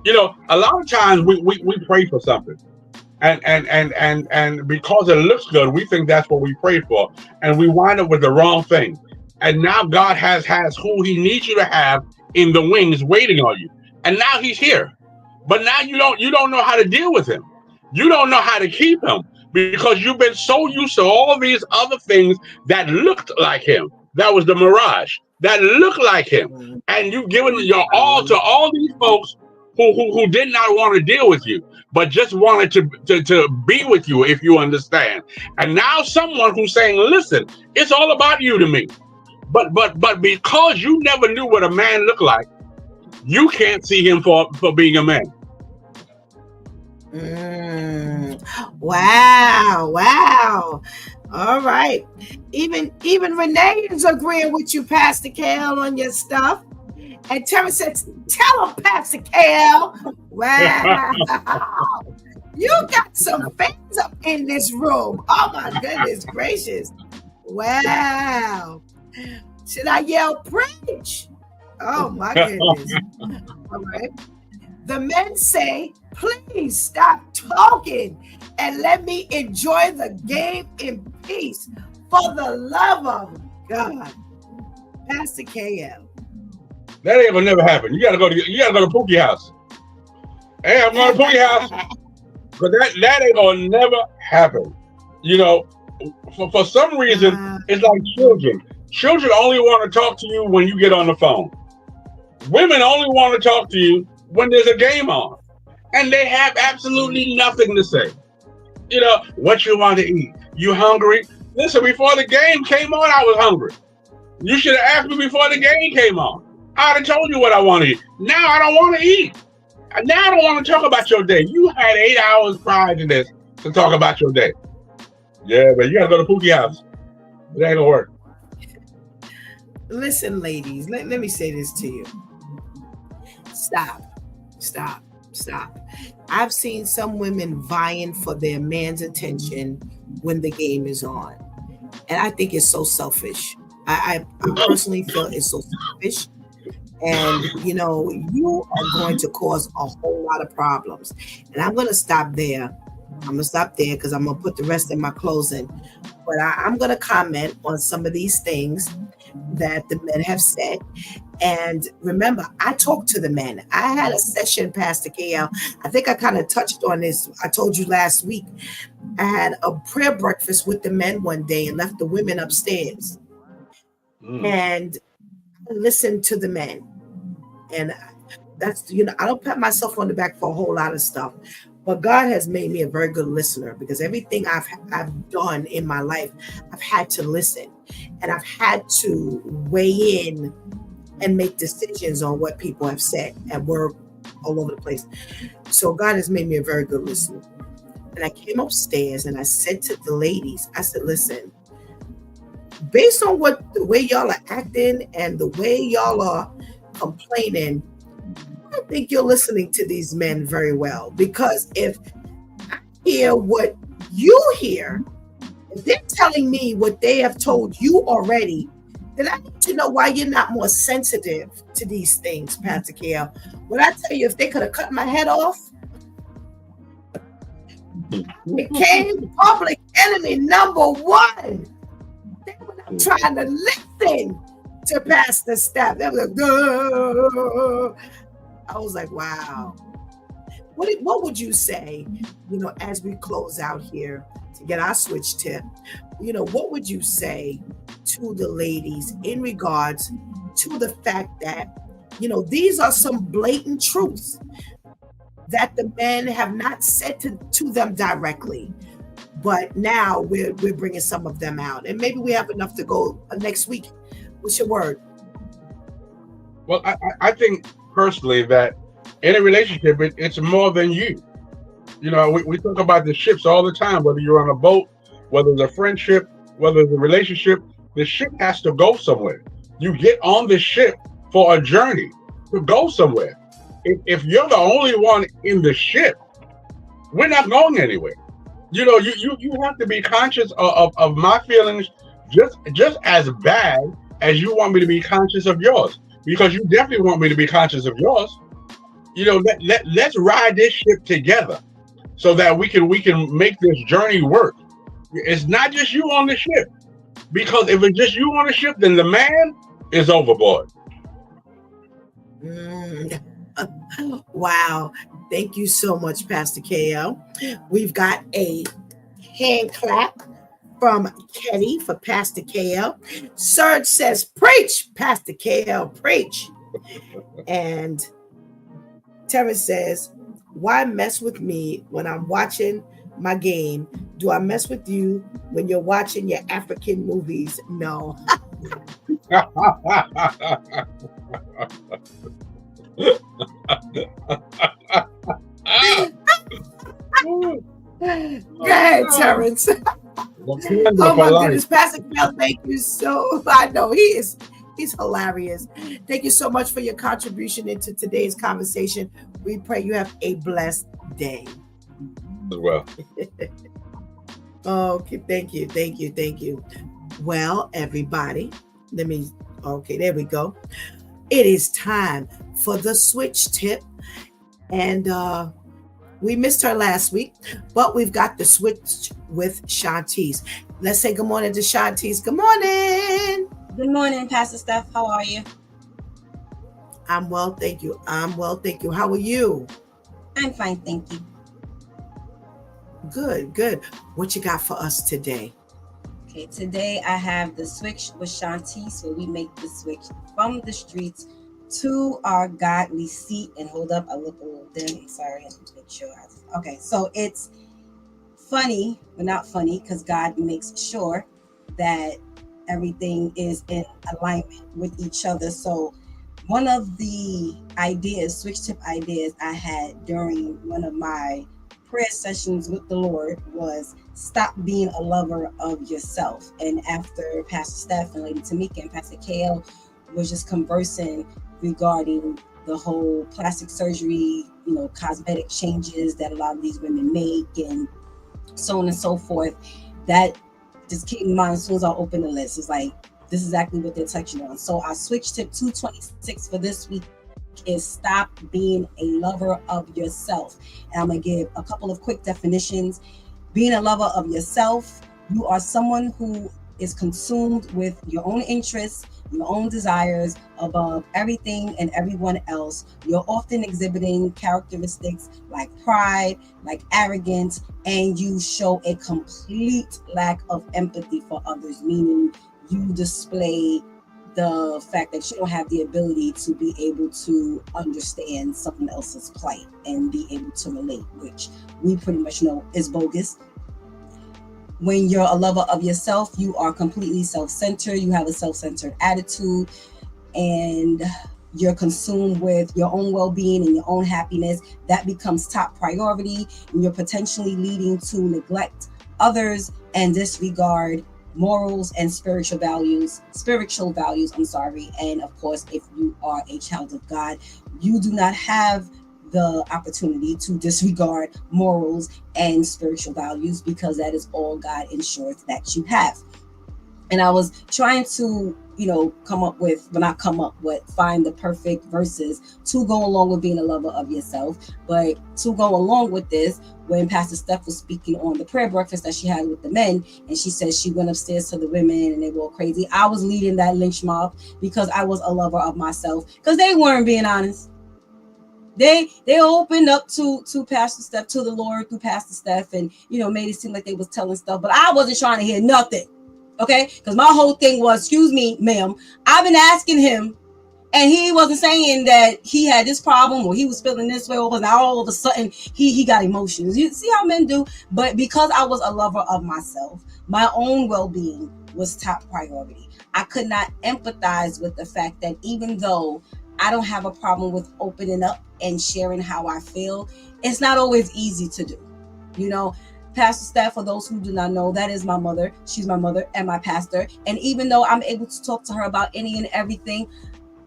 S6: You know, a lot of times we pray for something. And because it looks good, we think that's what we prayed for. And we wind up with the wrong thing. And now God has who he needs you to have in the wings waiting on you. And now he's here. But now you don't know how to deal with him. You don't know how to keep him because you've been so used to all these other things that looked like him. That was the mirage that looked like him. And you've given your all to all these folks who did not want to deal with you, but just wanted to be with you, if you understand. And now someone who's saying, listen, it's all about you to me. But because you never knew what a man looked like, you can't see him for being a man.
S2: Wow. All right. Even Renee is agreeing with you, Pastor KL, on your stuff. And Terrence says, tell him, Pastor KL. Wow. You got some fans up in this room. Oh my goodness gracious. Wow. Should I yell preach? Oh my goodness. All right. The men say, please stop talking and let me enjoy the game in peace for the love of God. Pastor KL.
S6: That ain't gonna never happen. You gotta go to Pookie house. Hey, I'm going to Pookie house. But that ain't gonna never happen. You know, for some reason, it's like children. Children only want to talk to you when you get on the phone. Women only want to talk to you when there's a game on. And they have absolutely nothing to say. You know, what you want to eat? You hungry? Listen, before the game came on, I was hungry. You should have asked me before the game came on. I'd have told you what I want to eat. Now I don't want to eat. Now I don't want to talk about your day. You had 8 hours prior to this to talk about your day. Yeah, but you got to go to Pookie house. It ain't going to work.
S2: Listen, ladies, let me say this to you. Stop. I've seen some women vying for their man's attention when the game is on. And I think it's so selfish. I personally feel it's so selfish. And, you know, you are going to cause a whole lot of problems. And I'm going to stop there. Because I'm going to put the rest in my closing. But I'm going to comment on some of these things that the men have said. And remember, I talked to the men. I had a session, Pastor KL. I think I kind of touched on this. I told you last week. I had a prayer breakfast with the men one day and left the women upstairs. And I listened to the men. And that's, you know, I don't pat myself on the back for a whole lot of stuff. But God has made me a very good listener because everything I've done in my life, I've had to listen. And I've had to weigh in and make decisions on what people have said at work, all over the place. So God has made me a very good listener. And I came upstairs and I said to the ladies, I said, listen, based on the way y'all are acting and the way y'all are complaining, don't think you're listening to these men very well, because if I hear what you hear, if they're telling me what they have told you already, then I need to know why you're not more sensitive to these things, Pastor Kale. When I tell you, if they could have cut my head off, became public enemy number one. They were not trying to listen to Pastor Steph. They were like, duh. I was like, wow. What would you say, as we close out here to get our switch tip, what would you say to the ladies in regards to the fact that, these are some blatant truths that the men have not said to them directly, but now we're bringing some of them out, and maybe we have enough to go next week. What's your word?
S6: Well, I think personally that in a relationship, it's more than you. We talk about the ships all the time, whether you're on a boat, whether it's a friendship, whether it's a relationship, the ship has to go somewhere. You get on the ship for a journey to go somewhere. If you're the only one in the ship, we're not going anywhere. You have to be conscious of my feelings just as bad as you want me to be conscious of yours, because you definitely want me to be conscious of yours. Let's ride this ship together so that we can make this journey work. It's not just you on the ship, because if it's just you on the ship, then the man is overboard.
S2: Wow. Thank you so much, Pastor KL. We've got a hand clap from Kenny for Pastor KL. Serge says, preach, Pastor KL, preach. And Terrence says, why mess with me when I'm watching my game? Do I mess with you when you're watching your African movies? No. Go ahead, Terrence. Oh my goodness, Pastor Mel, thank you so. I know he's hilarious. Thank you so much for your contribution into today's conversation. We pray you have a blessed day.
S6: As well.
S2: Okay, thank you. Well, everybody, okay, there we go. It is time for the switch tip. And we missed her last week, but we've got the switch with Shantice. Let's say good morning to Shantice. Good morning.
S7: Good morning, Pastor Steph. How are you?
S2: I'm well, thank you. How are you?
S7: I'm fine, thank you.
S2: Good. What you got for us today?
S7: Okay, today I have the switch with Shantice, where we make the switch from the streets to our godly seat. And hold up, I look a little dim. I'm sorry. Make sure. Okay, so it's funny, but not funny, because God makes sure that everything is in alignment with each other. So one of the ideas, switch tip ideas I had during one of my prayer sessions with the Lord was stop being a lover of yourself. And after Pastor Steph and Lady Tamika and Pastor KL was just conversing regarding the whole plastic surgery, cosmetic changes that a lot of these women make and so on and so forth, that just came to mind as soon as I opened the list. It's like, this is exactly what they're touching on. So our switch tip 226 for this week is stop being a lover of yourself. And I'm going to give a couple of quick definitions. Being a lover of yourself, you are someone who is consumed with your own interests, your own desires above everything and everyone else. You're often exhibiting characteristics like pride, like arrogance, and you show a complete lack of empathy for others, meaning you display the fact that you don't have the ability to be able to understand someone else's plight and be able to relate, which we pretty much know is bogus. When you're a lover of yourself, you are completely self-centered. You have a self-centered attitude, and you're consumed with your own well-being and your own happiness. That becomes top priority, and you're potentially leading to neglect others and disregard morals and spiritual values, I'm sorry. And of course, if you are a child of God, you do not have the opportunity to disregard morals and spiritual values, because that is all God ensures that you have. And I was trying to, find the perfect verses to go along with being a lover of yourself. But to go along with this, when Pastor Steph was speaking on the prayer breakfast that she had with the men, and she said she went upstairs to the women and they were all crazy, I was leading that lynch mob because I was a lover of myself, because they weren't being honest. They opened up to Pastor Steph, to the Lord through Pastor Steph, and made it seem like they was telling stuff, but I wasn't trying to hear nothing. Okay, because my whole thing was, excuse me, ma'am, I've been asking him, and he wasn't saying that he had this problem or he was feeling this way, or now all of a sudden he got emotions. You see how men do? But because I was a lover of myself, my own well-being was top priority. I could not empathize with the fact that even though I don't have a problem with opening up and sharing how I feel, it's not always easy to do. Pastor Steph, for those who do not know, that is my mother. She's my mother and my pastor. And even though I'm able to talk to her about any and everything,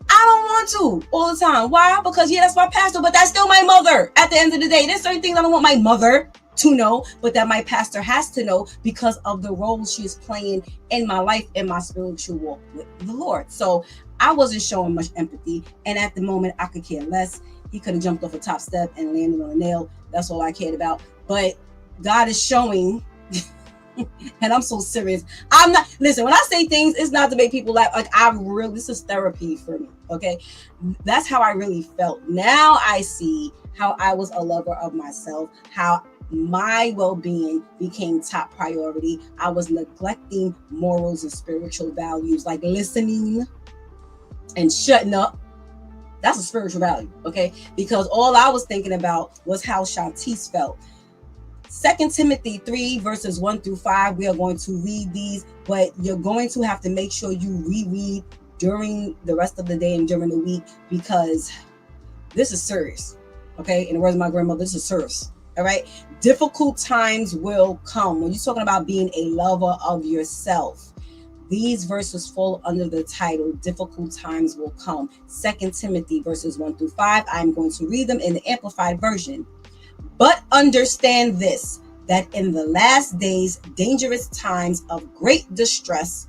S7: I don't want to all the time. Why? Because that's my pastor, but that's still my mother. At the end of the day, there's certain things I don't want my mother to know, but that my pastor has to know because of the role she is playing in my life and my spiritual walk with the Lord. So I wasn't showing much empathy. And at the moment, I could care less. He could have jumped off a top step and landed on a nail. That's all I cared about. But God is showing, and I'm so serious. I'm not, listen, when I say things, it's not to make people laugh. Like, this is therapy for me. Okay. That's how I really felt. Now I see how I was a lover of myself, how my well-being became top priority. I was neglecting morals and spiritual values, like listening and shutting up. That's a spiritual value. Okay. Because all I was thinking about was how Shantice felt. 2 Timothy 3 verses 1 through 5. We are going to read these, but you're going to have to make sure you reread during the rest of the day and during the week, because this is serious. Okay. In the words of my grandmother, this is serious. All right. Difficult times will come. When you're talking about being a lover of yourself, these verses fall under the title, Difficult Times Will Come. 2 Timothy verses 1 through 5. I'm going to read them in the Amplified Version. But understand this, that in the last days, dangerous times of great distress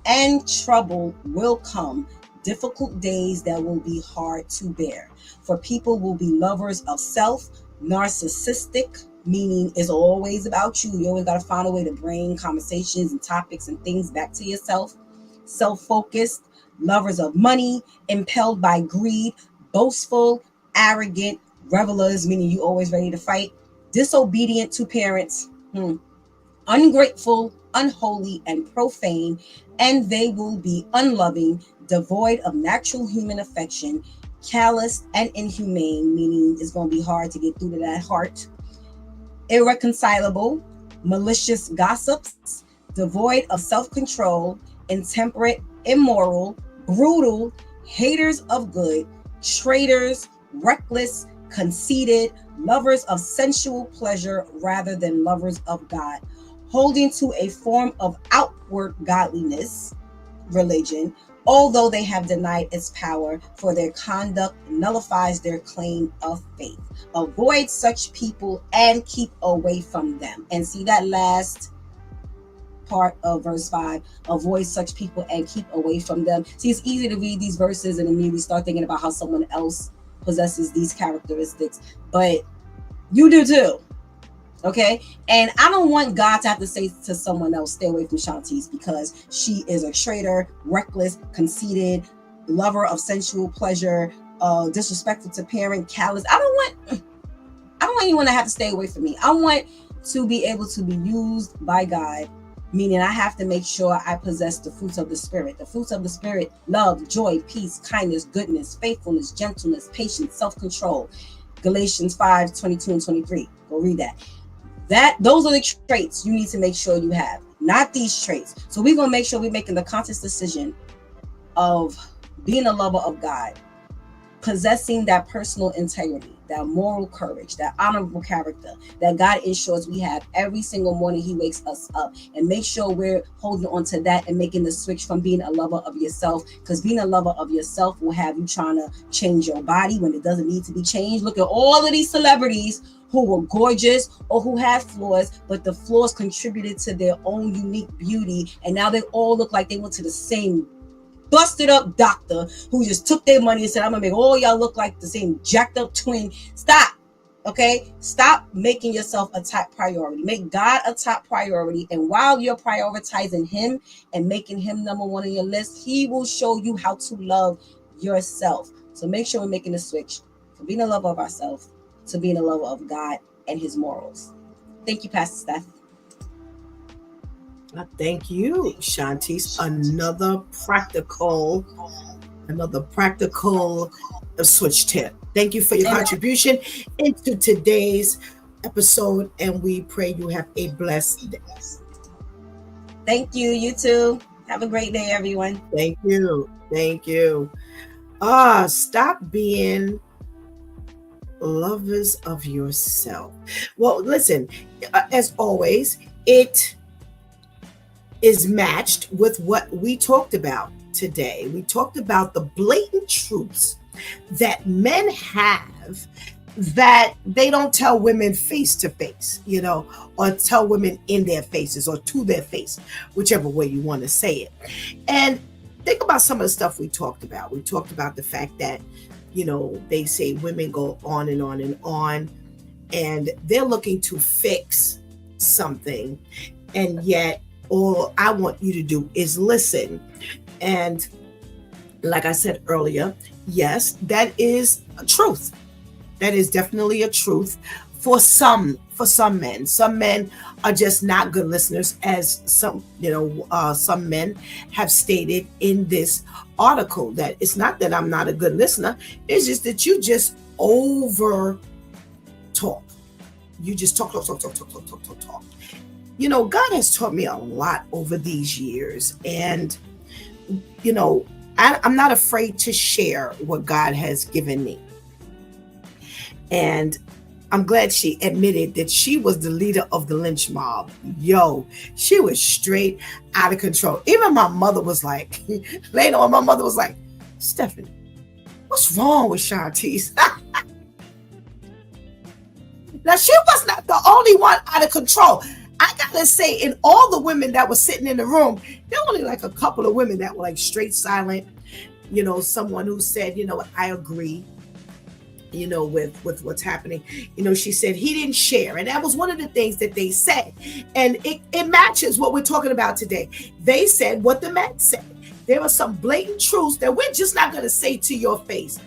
S7: and trouble will come, difficult days that will be hard to bear. For people will be lovers of self, narcissistic, meaning it's always about you. You always got to find a way to bring conversations and topics and things back to yourself. Self-focused, lovers of money, impelled by greed, boastful, arrogant, revelers, meaning you always ready to fight, disobedient to parents, ungrateful, unholy, and profane, and they will be unloving, devoid of natural human affection, callous and inhumane, meaning it's going to be hard to get through to that heart, irreconcilable, malicious gossips, devoid of self-control, intemperate, immoral, brutal, haters of good, traitors, reckless, conceited, lovers of sensual pleasure rather than lovers of God, holding to a form of outward godliness, religion, although they have denied its power, for their conduct nullifies their claim of faith. Avoid such people and keep away from them. And see that last part of verse 5, avoid such people and keep away from them. See, it's easy to read these verses and immediately start thinking about how someone else possesses these characteristics, but you do too. Okay. And I don't want God to have to say to someone else, stay away from Shantice because she is a traitor, reckless, conceited, lover of sensual pleasure, disrespectful to parent, callous. I don't want anyone to have to stay away from me. I want to be able to be used by God, meaning I have to make sure I possess the fruits of the Spirit. The fruits of the Spirit: love, joy, peace, kindness, goodness, faithfulness, gentleness, patience, self-control. Galatians 5, 22 and 23. Go read that. Those are the traits you need to make sure you have, not these traits. So we're going to make sure we're making the conscious decision of being a lover of God, possessing that personal integrity, that moral courage, that honorable character that God ensures we have every single morning He wakes us up, and make sure we're holding on to that and making the switch from being a lover of yourself, because being a lover of yourself will have you trying to change your body when it doesn't need to be changed. Look at all of these celebrities who were gorgeous or who had flaws, but the flaws contributed to their own unique beauty, and now they all look like they went to the same busted up doctor who just took their money and said, I'm gonna make all y'all look like the same jacked up twin. Stop. Okay, stop making yourself a top priority. Make God a top priority, and while you're prioritizing Him and making Him number one on your list, He will show you how to love yourself. So make sure we're making the switch from being a lover of ourselves to being a lover of God and His morals. Thank you, Pastor Steph.
S2: Thank you, Shantice. Another practical switch tip. Thank you for your contribution into today's episode, and we pray you have a blessed day.
S7: Thank you. You too. Have a great day, everyone.
S2: Thank you. Stop being lovers of yourself. Well, listen, as always, it is matched with what we talked about today. We talked about the blatant truths that men have that they don't tell women face to face, or tell women in their faces or to their face, whichever way you want to say it. And think about some of the stuff we talked about. We talked about the fact that, they say women go on and on and on, and they're looking to fix something, and yet all I want you to do is listen. And like I said earlier, yes, that is a truth. That is definitely a truth for some men. Some men are just not good listeners, as some men have stated in this article, that it's not that I'm not a good listener, it's just that you just over talk. You just talk. God has taught me a lot over these years, and I'm not afraid to share what God has given me. And I'm glad she admitted that she was the leader of the lynch mob. She was straight out of control. Even my mother was like, later on, my mother was like, Stephanie, what's wrong with Shantice? Now, she was not the only one out of control. I gotta say, in all the women that were sitting in the room, there were only like a couple of women that were like straight silent. Someone who said, I agree, with what's happening. She said he didn't share. And that was one of the things that they said. And it matches what we're talking about today. They said what the men said. There are some blatant truths that we're just not going to say to your face.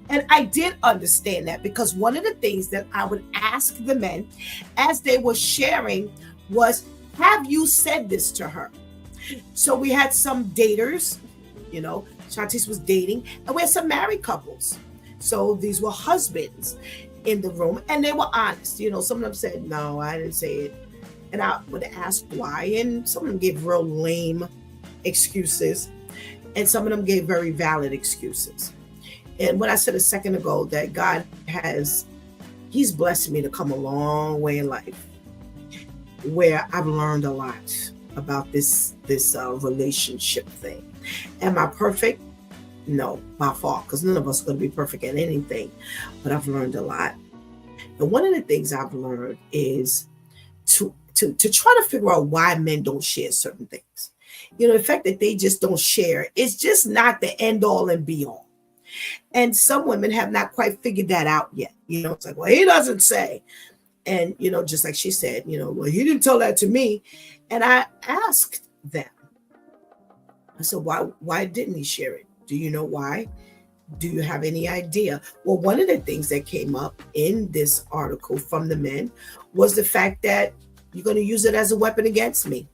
S2: And I did understand that, because one of the things that I would ask the men as they were sharing was, have you said this to her? So we had some daters, Shantice was dating, and we had some married couples. So these were husbands in the room, and they were honest. Some of them said, no, I didn't say it. And I would ask why. And some of them gave real lame excuses, and some of them gave very valid excuses. And what I said a second ago, that God He's blessed me to come a long way in life, where I've learned a lot about this relationship thing. Am I perfect? No, by far, because none of us are going to be perfect at anything. But I've learned a lot. And one of the things I've learned is to try to figure out why men don't share certain things. The fact that they just don't share is just not the end all and be all. And some women have not quite figured that out yet. It's like, well, he doesn't say. And, just like she said, well, he didn't tell that to me. And I asked them, I said, why didn't he share it? Do you know why? Do you have any idea? Well, one of the things that came up in this article from the men was the fact that you're going to use it as a weapon against me.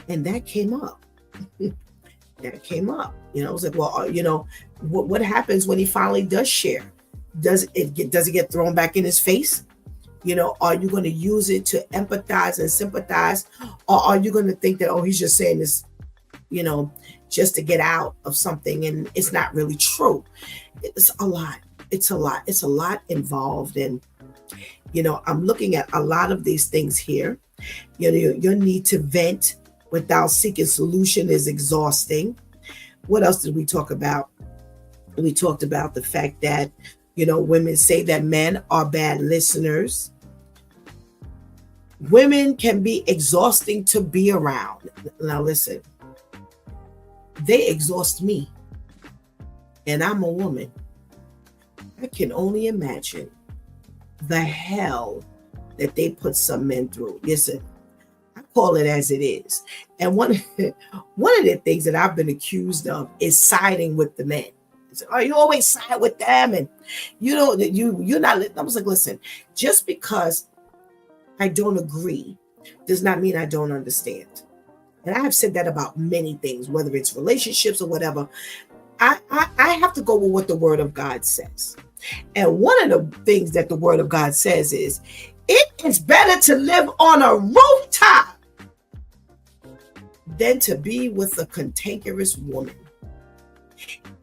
S2: And that came up. That came up. I was like, well, what happens when he finally does share? Does it get thrown back in his face? Are you going to use it to empathize and sympathize? Or are you going to think that, oh, he's just saying this, just to get out of something, and it's not really true. It's a lot. It's a lot. It's a lot involved. And, I'm looking at a lot of these things here. Your need to vent without seeking solution is exhausting. What else did we talk about? We talked about the fact that, women say that men are bad listeners. Women can be exhausting to be around. Now, listen, they exhaust me, and I'm a woman. I can only imagine the hell that they put some men through. Listen, I call it as it is. And one of the things that I've been accused of is siding with the men. Oh, you always side with them, and you're not. I was like, listen, just because I don't agree does not mean I don't understand. And I have said that about many things, whether it's relationships or whatever. I have to go with what the Word of God says. And one of the things that the Word of God says is, it is better to live on a rooftop than to be with a cantankerous woman.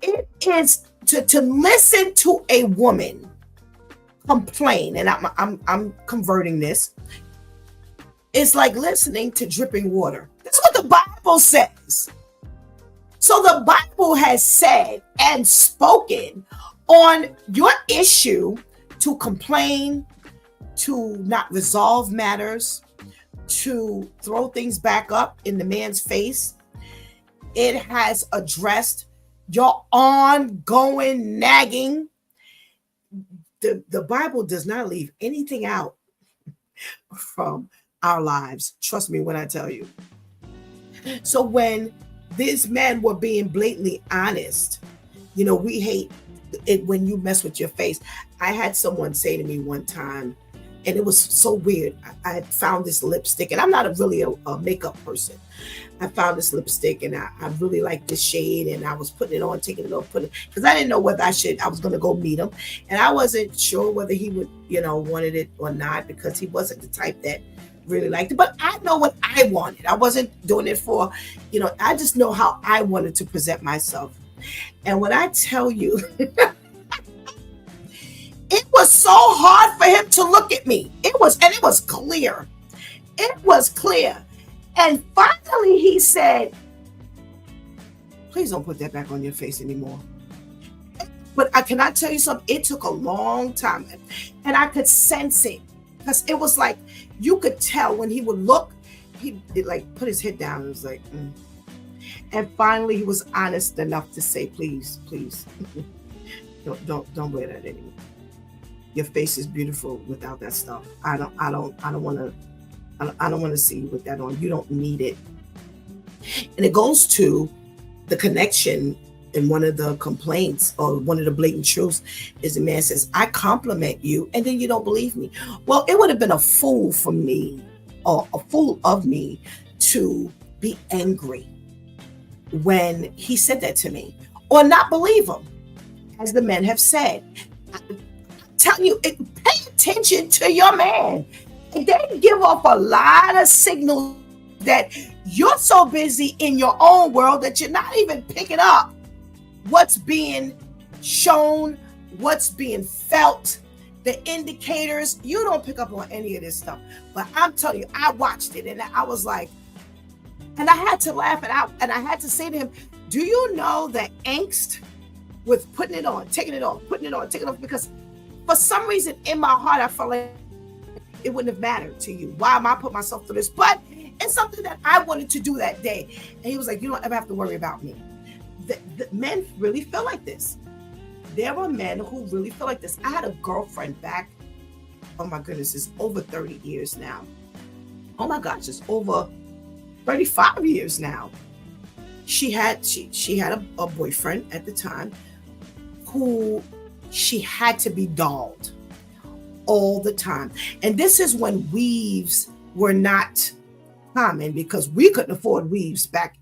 S2: It is to listen to a woman complain, and I'm converting this. It's like listening to dripping water. That's what the Bible says. So the Bible has said and spoken on your issue to complain, to not resolve matters, to throw things back up in the man's face. It has addressed your ongoing nagging. The Bible does not leave anything out from our lives. Trust me when I tell you. So when these men were being blatantly honest, we hate it when you mess with your face. I had someone say to me one time, and it was so weird. I had found this lipstick, and I'm not really a makeup person. I found this lipstick, and I really liked this shade, and I was putting it on, taking it off, because I didn't know whether I was going to go meet him, and I wasn't sure whether he would, wanted it or not, because he wasn't the type that really liked it. But I know what I wanted. I wasn't doing it for, I just know how I wanted to present myself. And when I tell you, it was so hard for him to look at me. It was clear. It was clear. And finally he said, please don't put that back on your face anymore. But I cannot tell you something. It took a long time. And I could sense it. Because it was like, you could tell when he would look, he'd like put his head down and was like, And finally he was honest enough to say, please, don't wear that anymore. Your face is beautiful without that stuff. I don't want to see you with that on. You don't need it. And it goes to the connection. And one of the complaints, or one of the blatant truths, is the man says, I compliment you, and then you don't believe me. Well, it would have been a fool for me, or a fool of me, to be angry when he said that to me, or not believe him, as the men have said. I'm telling you, pay attention to your man. And they give off a lot of signals that you're so busy in your own world that you're not even picking up what's being shown, what's being felt, the indicators. You don't pick up on any of this stuff. But I'm telling you, I watched it, and I was like, and I had to laugh it out, and I had to say to him, do you know that angst with putting it on, taking it off, putting it on, taking it off? Because for some reason in my heart, I felt like it wouldn't have mattered to you. Why am I putting myself through this? But it's something that I wanted to do that day. And he was like, you don't ever have to worry about me. The men really feel like this. There were men who really feel like this. I had a girlfriend back, oh my goodness, it's over 30 years now. Oh my gosh, it's over 35 years now. She had a boyfriend at the time who she had to be dolled all the time. And this is when weaves were not common, because we couldn't afford weaves back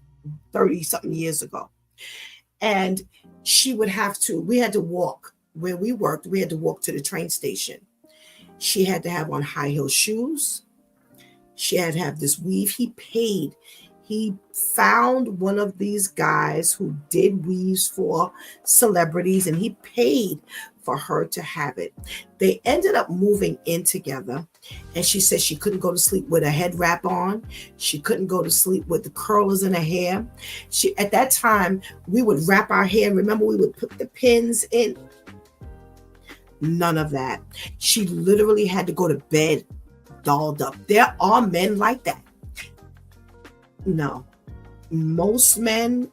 S2: 30 something years ago. And we had to walk where we worked. We had to walk to the train station. She had to have on high heel shoes. She had to have this weave. He He found one of these guys who did weaves for celebrities, and he paid for her to have it. They ended up moving in together, and she said she couldn't go to sleep with a head wrap on. She couldn't go to sleep with the curlers in her hair. She, at that time, we would wrap our hair. Remember, we would put the pins in. None of that. She literally had to go to bed dolled up. There are men like that. No, most men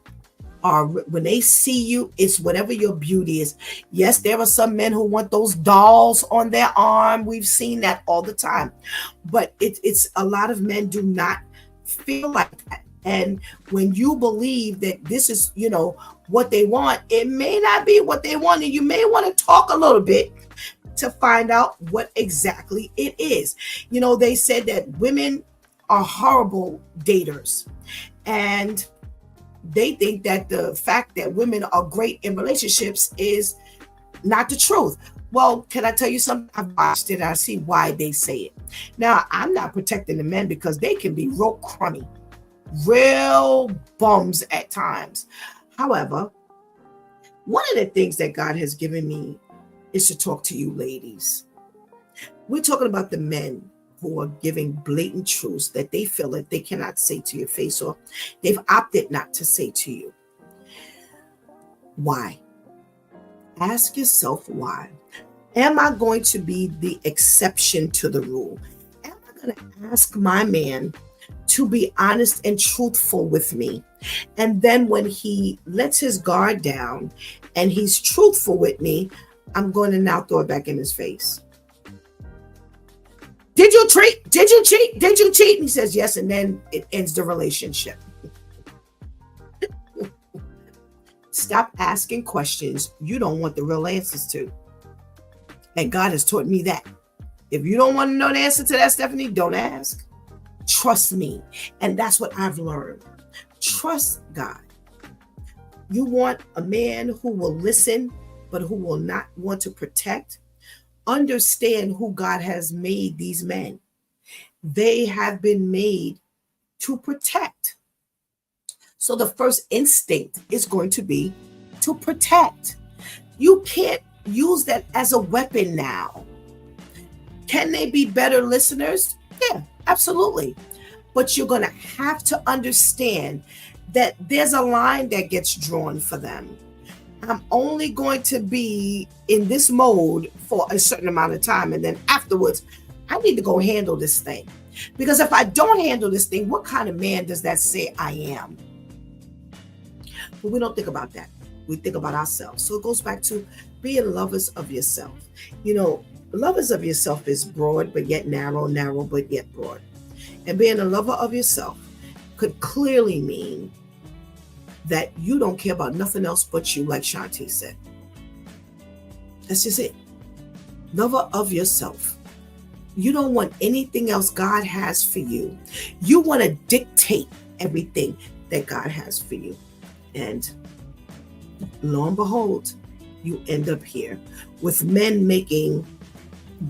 S2: are, when they see you, it's whatever your beauty is. Yes, there are some men who want those dolls on their arm. We've seen that all the time, but it's a lot of men do not feel like that. And when you believe that this is, what they want, it may not be what they want, and you may want to talk a little bit to find out what exactly it is. They said that women are horrible daters, and they think that the fact that women are great in relationships is not the truth. Well, can I tell you something? I've watched it. I see why they say it. Now, I'm not protecting the men because they can be real crummy, real bums at times. However, one of the things that God has given me is to talk to you ladies. We're talking about the men who are giving blatant truths that they feel that they cannot say to your face, or they've opted not to say to you. Why? Ask yourself why. Am I going to be the exception to the rule? Am I going to ask my man to be honest and truthful with me? And then when he lets his guard down and he's truthful with me, I'm going to now throw it back in his face. Did you cheat? Did you cheat? Did you cheat? And he says yes, and then it ends the relationship. Stop asking questions you don't want the real answers to. And God has taught me that. If you don't want to know the answer to that, Stephanie, don't ask. Trust me. And that's what I've learned. Trust God. You want a man who will listen, but who will not want to protect. Understand who God has made these men. They have been made to protect. So the first instinct is going to be to protect. You can't use that as a weapon now. Can they be better listeners? Yeah, absolutely. But you're going to have to understand that there's a line that gets drawn for them. I'm only going to be in this mode for a certain amount of time. And then afterwards, I need to go handle this thing. Because if I don't handle this thing, what kind of man does that say I am? But we don't think about that. We think about ourselves. So it goes back to being lovers of yourself. Lovers of yourself is broad, but yet narrow, narrow, but yet broad. And being a lover of yourself could clearly mean that you don't care about nothing else but you, like Shanti said. That's just it. Lover of yourself. You don't want anything else God has for you. You want to dictate everything that God has for you. And lo and behold, you end up here with men making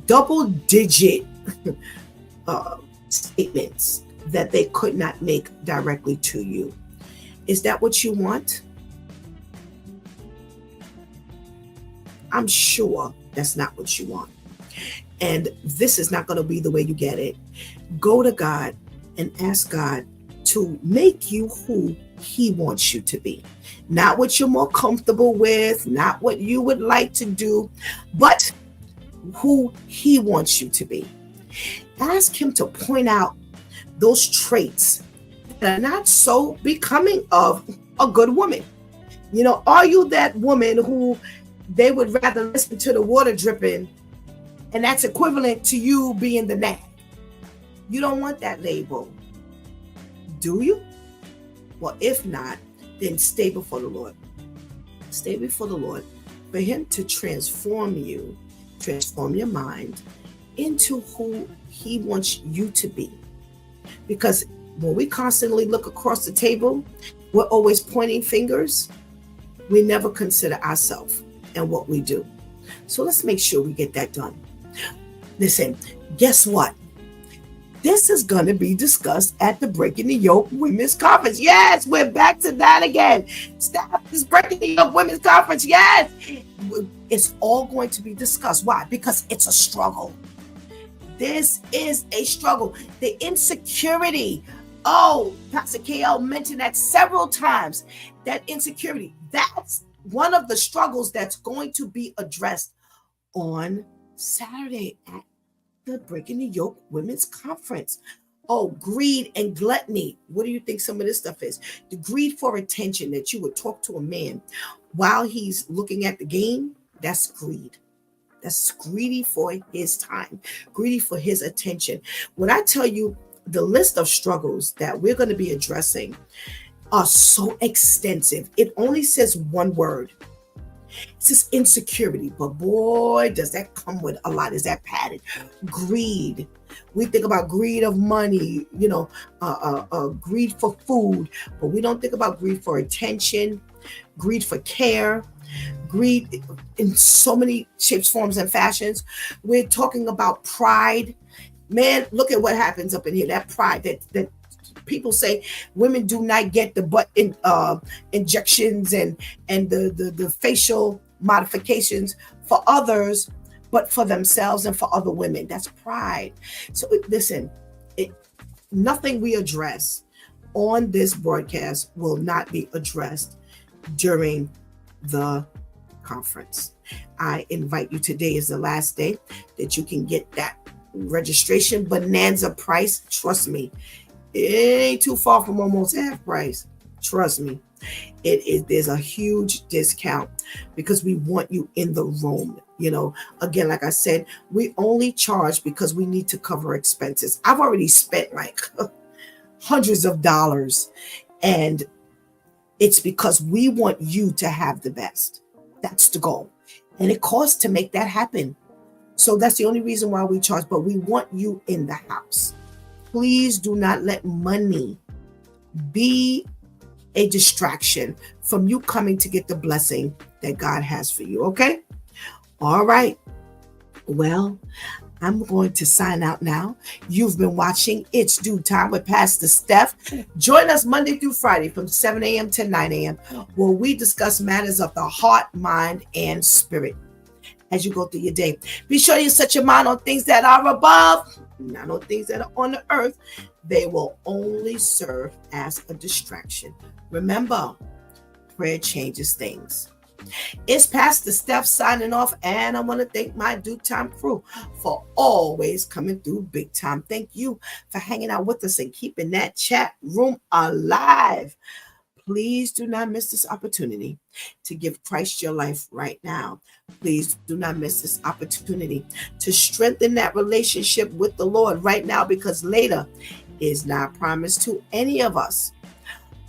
S2: double-digit statements that they could not make directly to you. Is that what you want? I'm sure that's not what you want. And this is not going to be the way you get it. Go to God and ask God to make you who He wants you to be. Not what you're more comfortable with, not what you would like to do, but who He wants you to be. Ask Him to point out those traits that are not so becoming of a good woman. Are you that woman who they would rather listen to the water dripping, and that's equivalent to you being the nag? You don't want that label, do you? Well, if not, then stay before the Lord. Stay before the Lord for Him to transform you, transform your mind into who He wants you to be. Because when we constantly look across the table, we're always pointing fingers. We never consider ourselves and what we do. So let's make sure we get that done. Listen, guess what? This is going to be discussed at the Breaking the Yoke Women's Conference. Yes, we're back to that again. Steph is Breaking the Yoke Women's Conference. Yes, it's all going to be discussed. Why? Because it's a struggle. This is a struggle. The insecurity. Oh, Pastor KL mentioned that several times. That insecurity. That's one of the struggles that's going to be addressed on Saturday at the Breaking the Yoke Women's Conference. Oh, greed and gluttony. What do you think some of this stuff is? The greed for attention, that you would talk to a man while he's looking at the game. That's greed. That's greedy for his time, greedy for his attention. When I tell you the list of struggles that we're going to be addressing are so extensive, it only says one word. It says insecurity, but boy, does that come with a lot. Is that padded? Greed. We think about greed of money, greed for food, but we don't think about greed for attention, greed for care, greed in so many shapes, forms, and fashions. We're talking about pride. Man, look at what happens up in here. That pride that people say women do not get the butt injections and the facial modifications for others, but for themselves and for other women. That's pride. So listen, nothing we address on this broadcast will not be addressed during the conference. I invite you. Today is the last day that you can get that registration bonanza price. Trust me, it ain't too far from almost half price. Trust me, there's a huge discount because we want you in the room. Again, like I said, we only charge because we need to cover expenses. I've already spent like hundreds of dollars, and it's because we want you to have the best. That's the goal. And it costs to make that happen. So that's the only reason why we charge, but we want you in the house. Please do not let money be a distraction from you coming to get the blessing that God has for you. Okay? All right. Well, I'm going to sign out now. You've been watching It's Due Time with Pastor Steph. Join us Monday through Friday from 7 a.m. to 9 a.m. where we discuss matters of the heart, mind, and spirit. As you go through your day, be sure you set your mind on things that are above, not on things that are on the earth. They will only serve as a distraction. Remember, prayer changes things. It's Pastor Steph signing off, and I want to thank my Due Time crew for always coming through big time. Thank you for hanging out with us and keeping that chat room alive. Please do not miss this opportunity to give Christ your life right now. Please do not miss this opportunity to strengthen that relationship with the Lord right now, because later is not promised to any of us.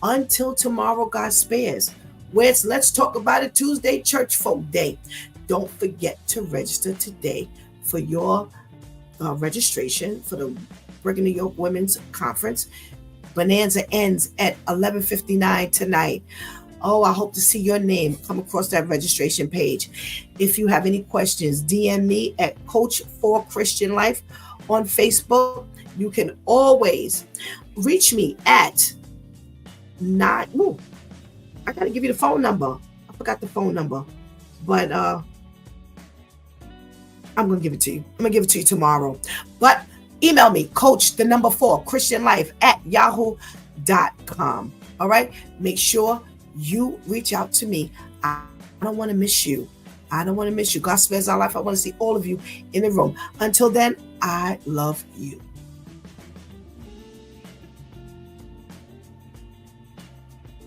S2: Until tomorrow, God spares, where it's Let's Talk About It Tuesday Church Folk Day. Don't forget to register today for your registration for the Breaking the Yoke Women's Conference. Bonanza ends at 11:59 tonight. Oh, I hope to see your name come across that registration page. If you have any questions, DM me at Coach for Christian Life on Facebook. You can always reach me at I got to give you the phone number. I forgot the phone number, but I'm going to give it to you. I'm going to give it to you tomorrow. But email me, coach4christianlife@yahoo.com. All right. Make sure you reach out to me. I don't want to miss you. I don't want to miss you. God spares our life. I want to see all of you in the room. Until then, I love you.